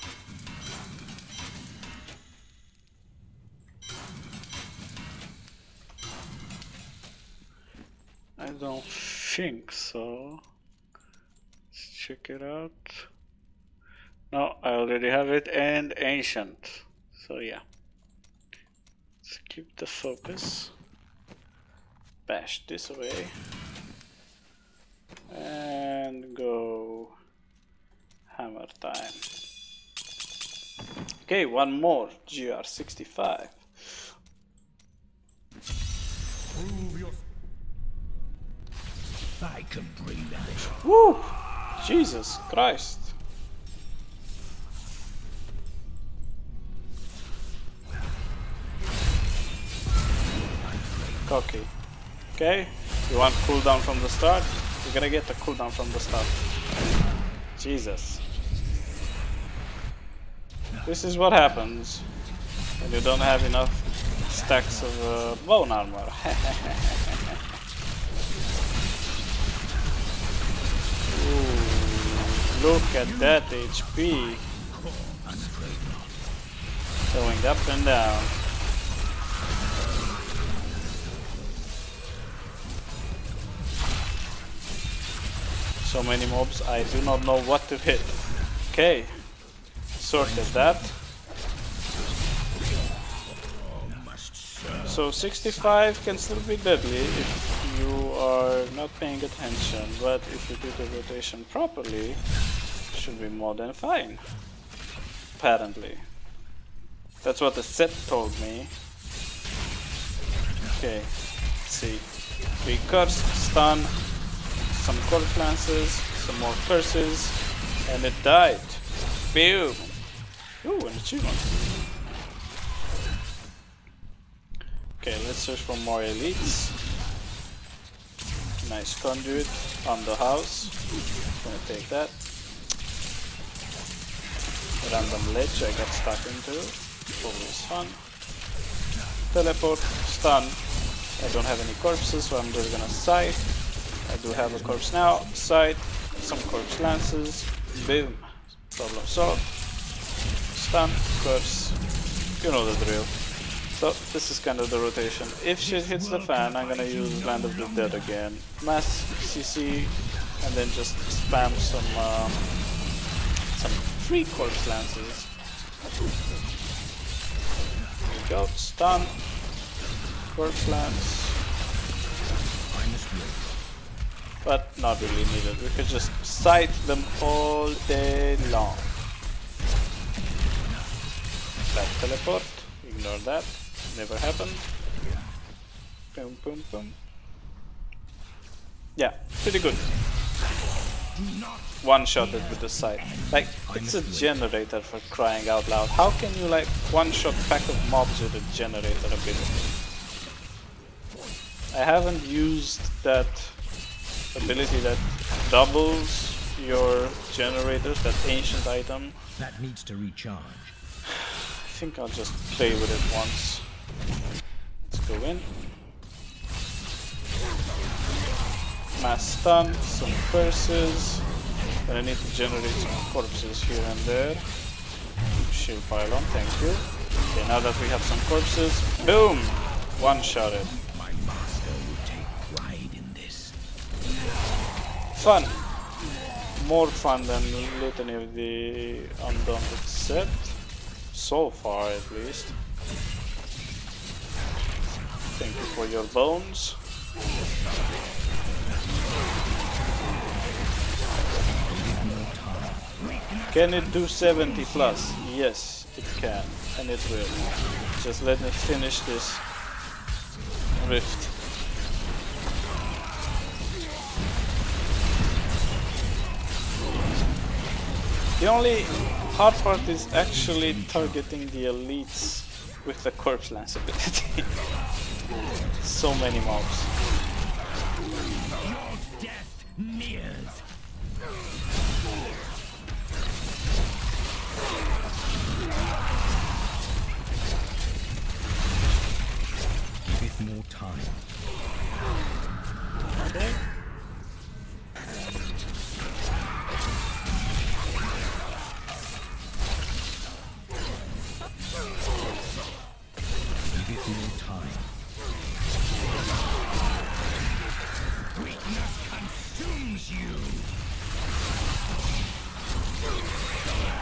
I don't think so. Let's check it out. No, I already have it, and ancient. So yeah. Let's keep the focus. Bash this away. And go hammer time. Okay, one more. GR65. I can bring that. Woo! Jesus Christ. Cocky. Okay, you want cooldown from the start? You're gonna get the cooldown from the start. Jesus. This is what happens when you don't have enough stacks of bone armor. Ooh, look at that HP. Going up and down. So many mobs, I do not know what to hit. Okay, sorted that. So 65 can still be deadly if you are not paying attention, but if you do the rotation properly, it should be more than fine. Apparently. That's what the set told me. Okay, let's see. 3 curse, stun, some corpse lances, some more curses, and it died. Boom! Ooh, an achievement. Okay, let's search for more elites. Nice conduit on the house. Gonna take that. Random ledge I got stuck into. Always fun. Teleport, stun. I don't have any corpses, so I'm just gonna sight. I do have a corpse now. Sight. Some corpse lances. Boom. Problem solved. Stun, curse. You know the drill. So this is kind of the rotation. If shit hits the fan, I'm gonna use Land of the Dead again. Mass CC, and then just spam some free corpse lances. There we go. Stun, corpse lance, but not really needed. We could just sight them all day long. That teleport, ignore that, never happened. Boom, boom, boom. Yeah, pretty good. One-shot it with the sight. Like, it's a generator for crying out loud. How can you like one-shot pack of mobs with a generator ability? I haven't used that ability that doubles your generators, that ancient item. That needs to recharge. I think I'll just play with it once. Let's go in. Mass stun, some curses. And I need to generate some corpses here and there. Shield pylon, thank you. Okay, now that we have some corpses, boom! One-shotted. My master will take pride in this. Fun! More fun than Litany of the Undaunted set. So far, at least. Thank you for your bones. Can it do 70 plus? Yes, it can, and it will. Just let me finish this rift. The only hard part is actually targeting the elites with the corpse lance ability. So many mobs. Your death nears. Give it more time. Okay. Give it more time. Weakness consumes you.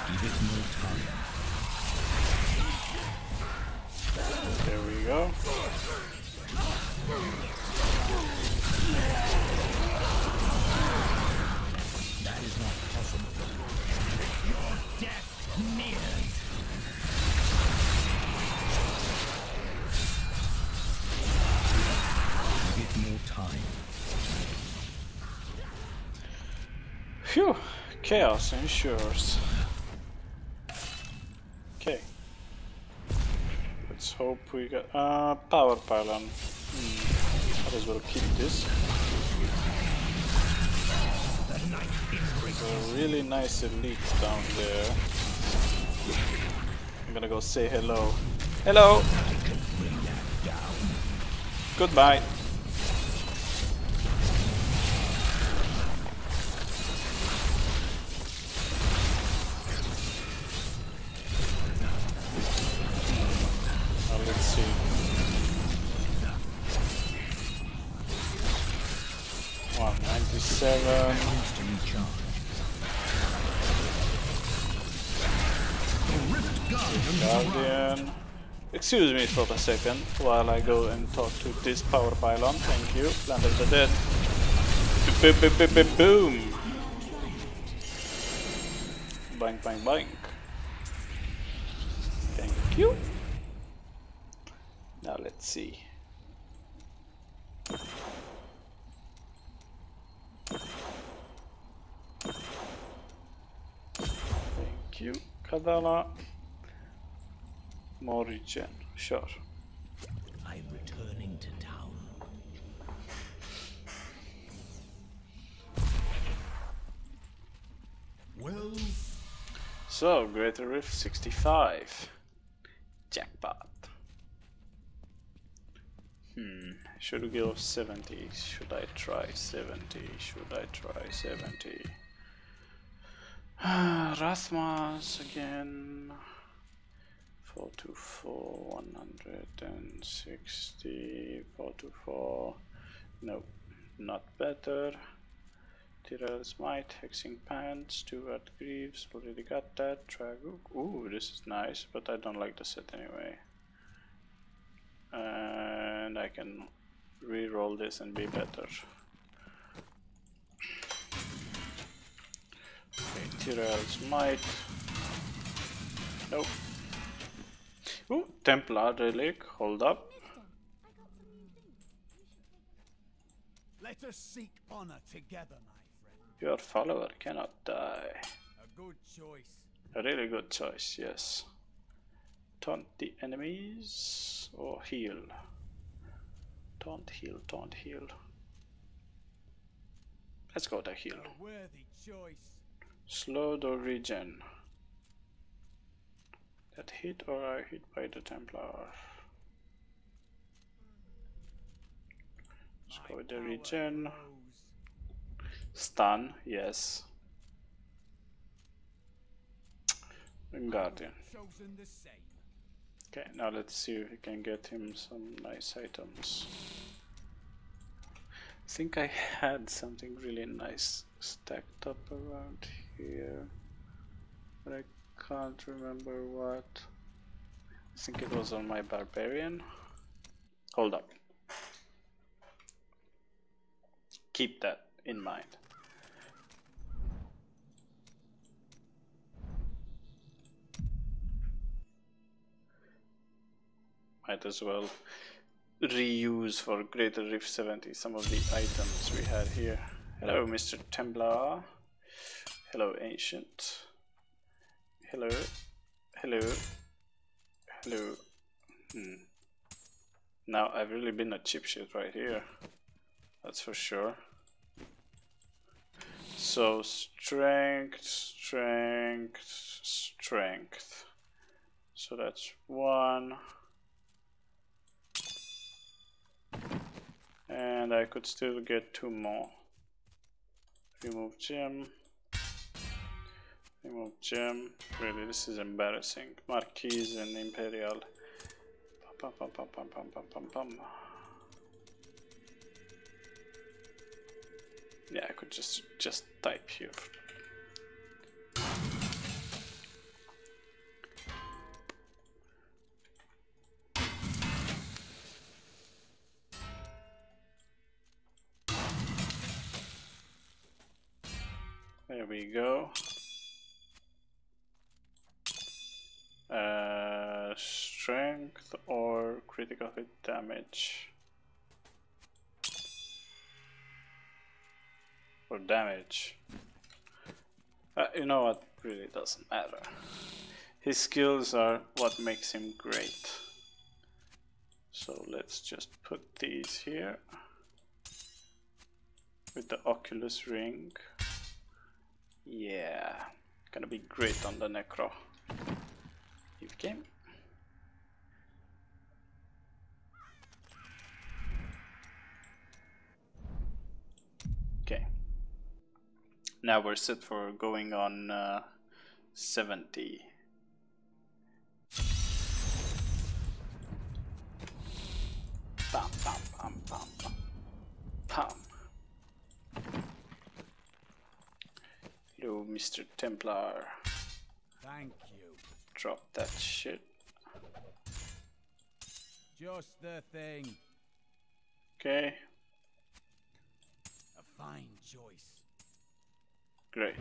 Give it more time. There we go. That is not possible. Your death nears. Give it more time. Phew! Chaos ensures. Okay. Let's hope we got power pylon. Might as well keep this. There's a really nice elite down there. I'm gonna go say hello. Hello! Goodbye. Let's see. $197. Guardian. Excuse me for a second while I go and talk to this power pylon. Thank you. Land of the Dead. Boom! Bank, bank, bank. Thank you. Now let's see. Thank you, Kadala. More regen, sure. I'm returning to town. Well, So, Greater Rift 65. Jackpot. Should we go 70? Should I try 70? Should I try 70? Rathmas again. 424, 160, 424. No, not better. Tyrell's Might, Hexing Pants, 2 Red Greaves, already got that. Traguk. Ooh, this is nice, but I don't like the set anyway. And I can re-roll this and be better. Tyrell's Might. Nope. Ooh, Templar Relic. Hold up. Let us seek honor together, my friend. Your follower cannot die. A good choice. A really good choice, yes. Taunt the enemies or heal. Taunt, heal, taunt, heal. Let's go to heal. A worthy choice. Slowed or regen. That hit or are hit by the Templar. Let's go with the regen. Stun, yes. Guardian. Okay, now let's see if we can get him some nice items. I think I had something really nice stacked up around here, but I can't remember what. I think it was on my barbarian. Hold up. Keep that in mind. Might as well reuse for Greater Rift 70 some of the items we had here. Hello, Mr. Templar. Hello, Ancient. Hello. Hello. Hello. Now, I've really been a cheap shit right here. That's for sure. So, strength, strength, strength. So that's 1. And I could still get 2 more. Remove gem. Remove gem. Really, this is embarrassing. Marquise and Imperial. Pum, pum, pum, pum, pum, pum, pum, pum. Yeah, I could just type here. There we go. Strength or critical hit damage. Or damage. You know what? Really doesn't matter. His skills are what makes him great. So let's just put these here. With the Oculus Ring. Yeah, gonna be great on the Necro. You came. Okay. Now we're set for going on 70. Bam, bam, bam, bam, bam. Bam. Hello, Mr. Templar. Thank you. Drop that shit. Just the thing. Okay. A fine choice. Great.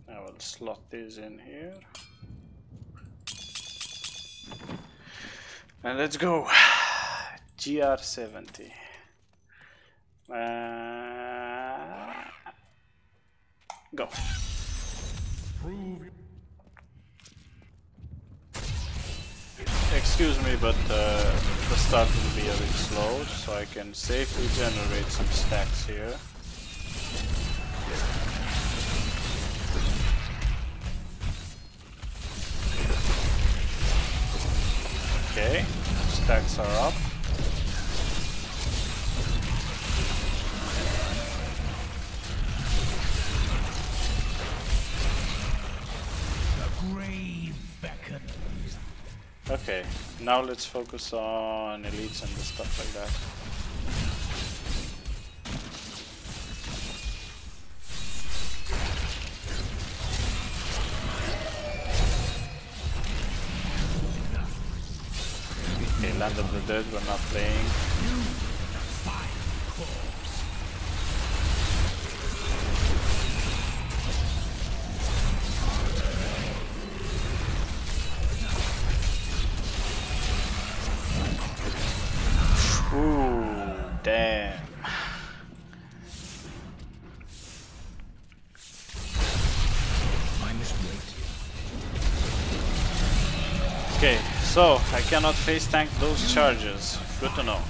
Now I'll slot these in here. And let's go. GR70. Go. Excuse me, but the start will be a bit slow, so I can safely generate some stacks here. Okay, stacks are up. Okay, now let's focus on elites and the stuff like that. Okay, Land of the Dead, we're not playing. Okay, so I cannot face tank those charges. Good to know.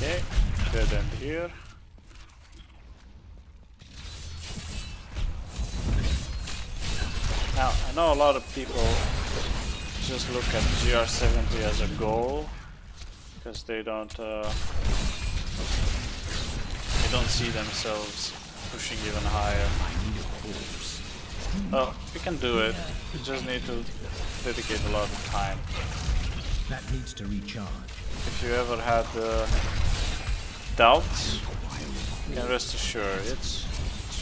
Okay, dead end here. Now, I know a lot of people just look at GR70 as a goal because they don't see themselves pushing even higher. Well, we can do it. We just need to dedicate a lot of time. That needs to recharge. If you ever had doubts, you can rest assured it's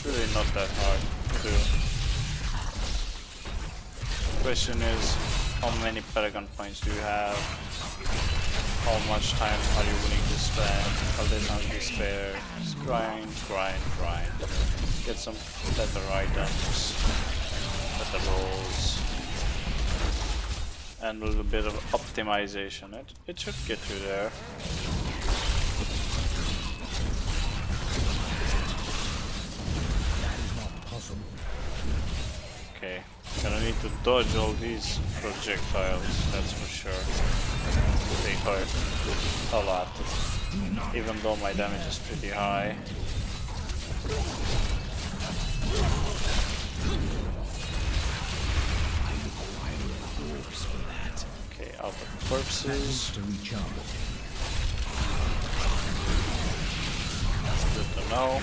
really not that hard to do. The question is, how many Paragon points do you have? How much time are you willing to spend? How there's not despair? Just grind, grind, grind. Get some better items, better rolls, and a little bit of optimization. It should get you there. Okay, gonna need to dodge all these projectiles, that's for sure. They hurt a lot, even though my damage is pretty high. Okay, out of corpses. That's good to know.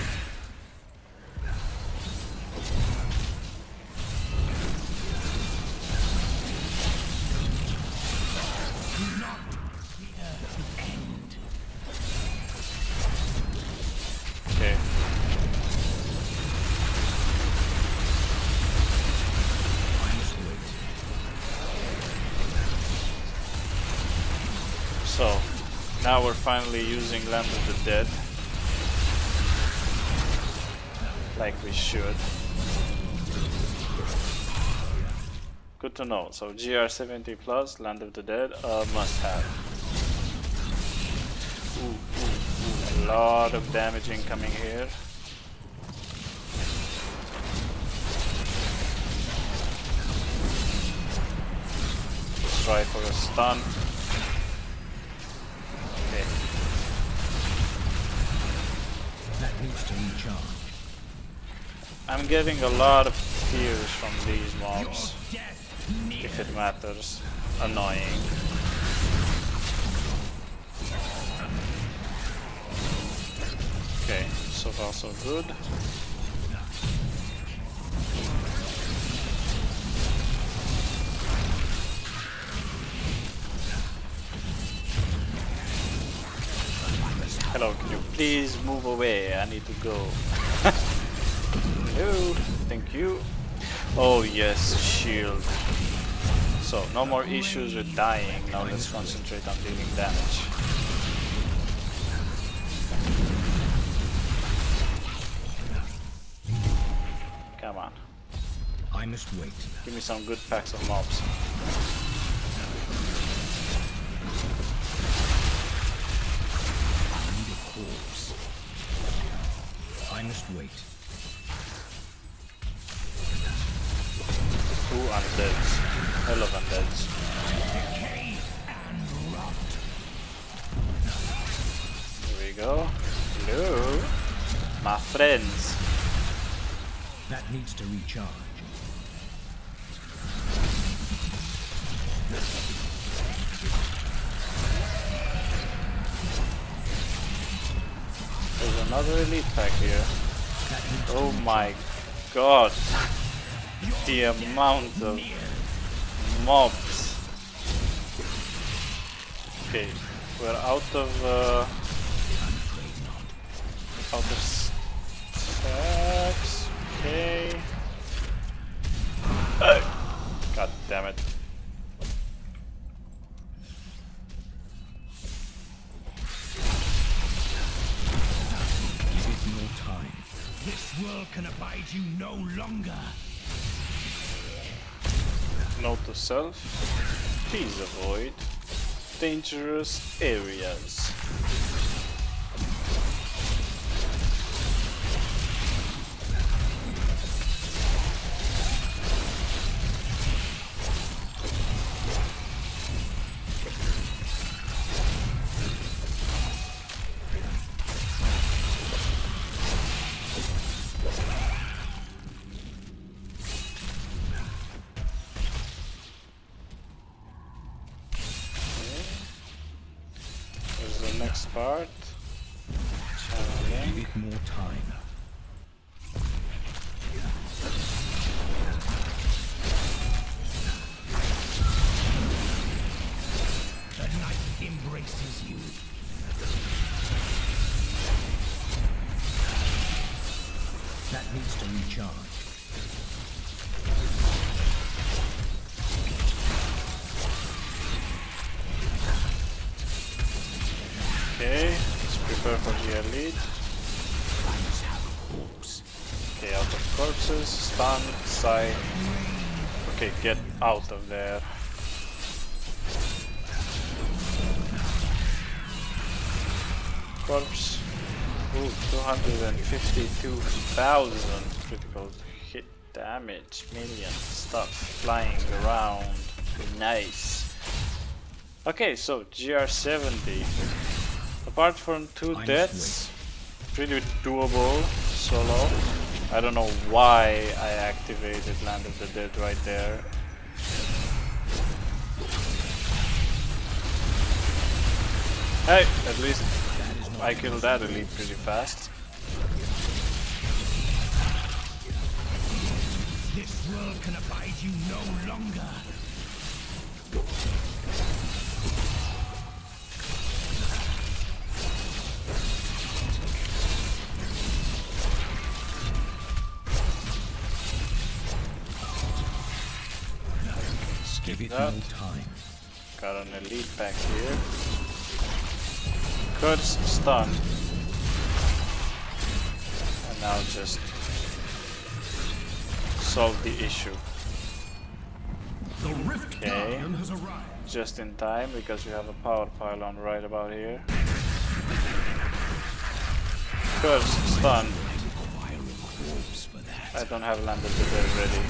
Okay. So, now we're finally using Land of the Dead. Like we should. Good to know. So GR70 plus, Land of the Dead, must have. Ooh, a lot of damage incoming here. Let's try for a stun. Okay. That needs to recharge. I'm getting a lot of tears from these mobs, if it matters. Annoying. Okay, so far so good. Hello, can you please move away? I need to go. Hello, thank you. Oh yes, shield. So, no more issues with dying. Now let's concentrate on dealing damage. Come on. I must wait. Give me some good packs of mobs. I need a corpse. I must wait. 2 undeads. Hell of undeads. Here we go. Hello, my friends. That needs to recharge. There's another elite pack here. Oh my god. The amount of mobs. Okay, we're out of stacks. Okay. God damn it. world can abide you no longer. Note to self, please avoid dangerous areas. Next part. Channeling. Give it more time. The night embraces you. That needs to recharge. Okay, let's prepare for the elite. Okay, out of corpses, stun, side. Okay, get out of there. Corpse. Ooh, 252,000 critical hit damage. Million stuff flying around. Nice. Okay, so GR70. Apart from 2 deaths, pretty doable solo. I don't know why I activated Land of the Dead right there. Hey, at least I killed that elite pretty fast. This world can abide you no longer. Give it that. more time. Got an elite back here. Curse stun. And now just solve the issue. The Rift Okay. Guardian has arrived. Just in time because we have a power pylon right about here. Curse stun. I don't have Land of the Dead ready.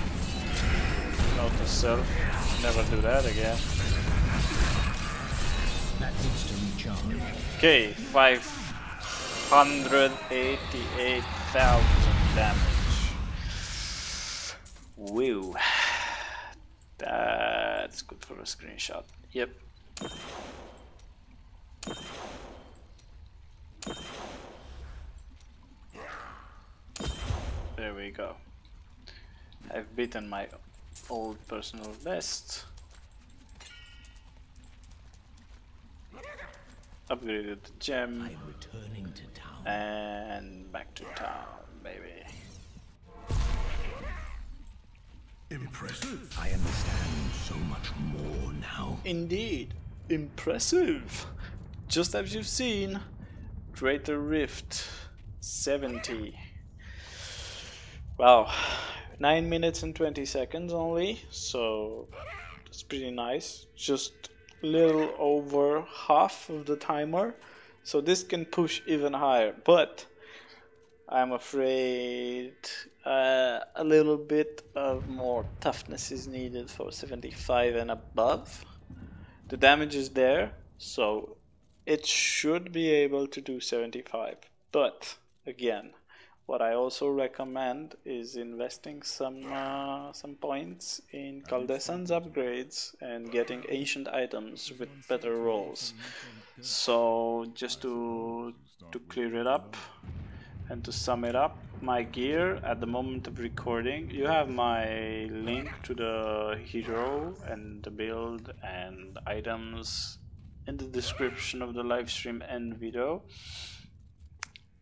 Note to self. Never do that again. That needs to recharge. Okay, 588,000 damage. Woo. That's good for a screenshot. Yep. There we go. I've beaten my old personal best. Upgraded the gem. I'm returning to town. And back to town, baby. Impressive. I understand so much more now. Indeed, impressive. Just as you've seen, Greater Rift 70. Wow, 9 minutes and 20 seconds only, so that's pretty nice. Just a little over half of the timer, so this can push even higher, but I'm afraid a little bit of more toughness is needed for 75 and above. The damage is there, so it should be able to do 75, but again, what I also recommend is investing some points in Caldessan's upgrades and getting ancient items with better rolls. So just to clear it up and to sum it up, my gear at the moment of recording, you have my link to the hero and the build and items in the description of the live stream and video.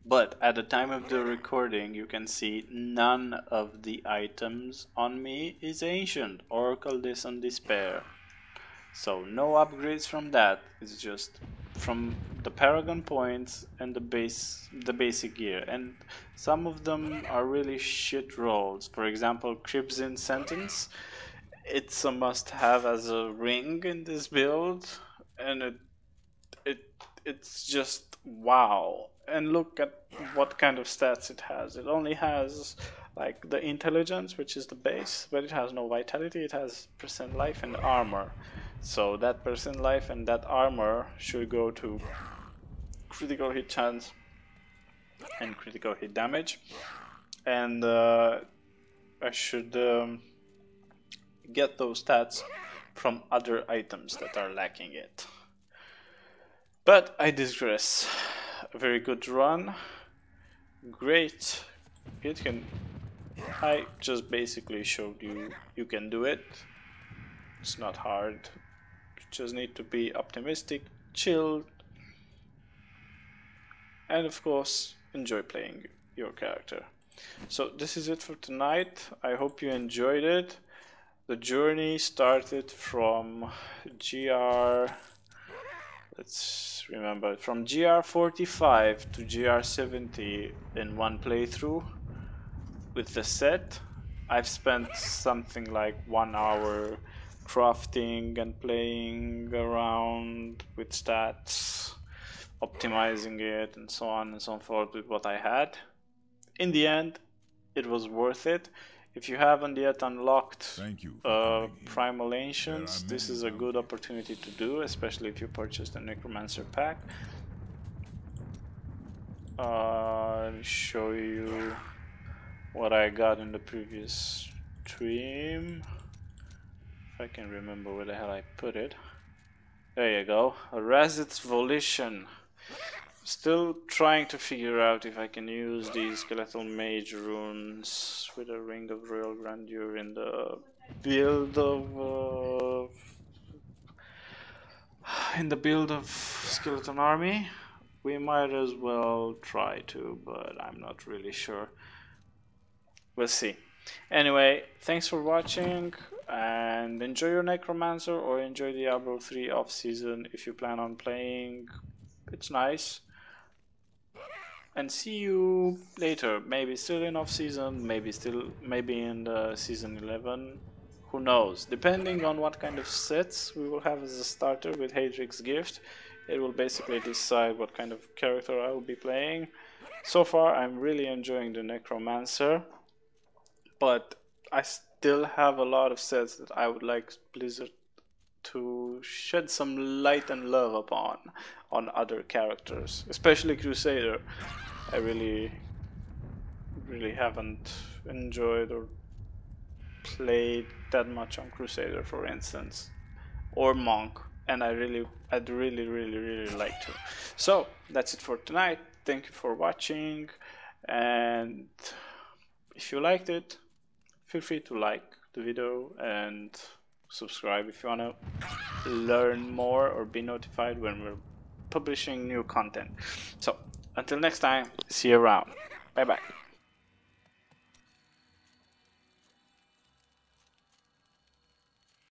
But at the time of the recording, you can see none of the items on me is ancient or Caldessan Despair. So no upgrades from that, it's just from the Paragon points and the basic gear, and some of them are really shit rolls. For example, Crimson Sentence, it's a must-have as a ring in this build, and it's just wow. And look at what kind of stats it has. It only has like the intelligence, which is the base, but it has no vitality. It has percent life and armor. So that percent life and that armor should go to critical hit chance and critical hit damage. And I should get those stats from other items that are lacking it. But I digress. A very good run. Great. It can. I just basically showed you can do it. It's not hard. You just need to be optimistic, chill, and of course enjoy playing your character. So this is it for tonight. I hope you enjoyed it. The journey started from let's remember, from GR45 to GR70 in one playthrough with the set. I've spent something like 1 hour crafting and playing around with stats, optimizing it, and so on and so forth with what I had. In the end, it was worth it. If you haven't yet unlocked Primal Ancients, this is a good opportunity to do, especially if you purchased the Necromancer pack. I'll show you what I got in the previous stream. If I can remember where the hell I put it. There you go. Razit's Volition. Still trying to figure out if I can use these skeletal mage runes with a ring of royal grandeur in the build of skeleton army. We might as well try to, but I'm not really sure. We'll see. Anyway, thanks for watching, and enjoy your Necromancer or enjoy Diablo 3 off-season if you plan on playing. It's nice. And see you later. Maybe still in off-season, maybe in the season 11. Who knows? Depending on what kind of sets we will have as a starter with Hadric's Gift, it will basically decide what kind of character I will be playing. So far, I'm really enjoying the Necromancer, but I still have a lot of sets that I would like Blizzard to shed some light and love upon on other characters, especially Crusader. I really haven't enjoyed or played that much on Crusader, for instance, or Monk, and I'd really like to. So that's it for tonight. Thank you for watching, and if you liked it, feel free to like the video and subscribe if you want to learn more or be notified when we're publishing new content. So until next time, see you around. Bye bye.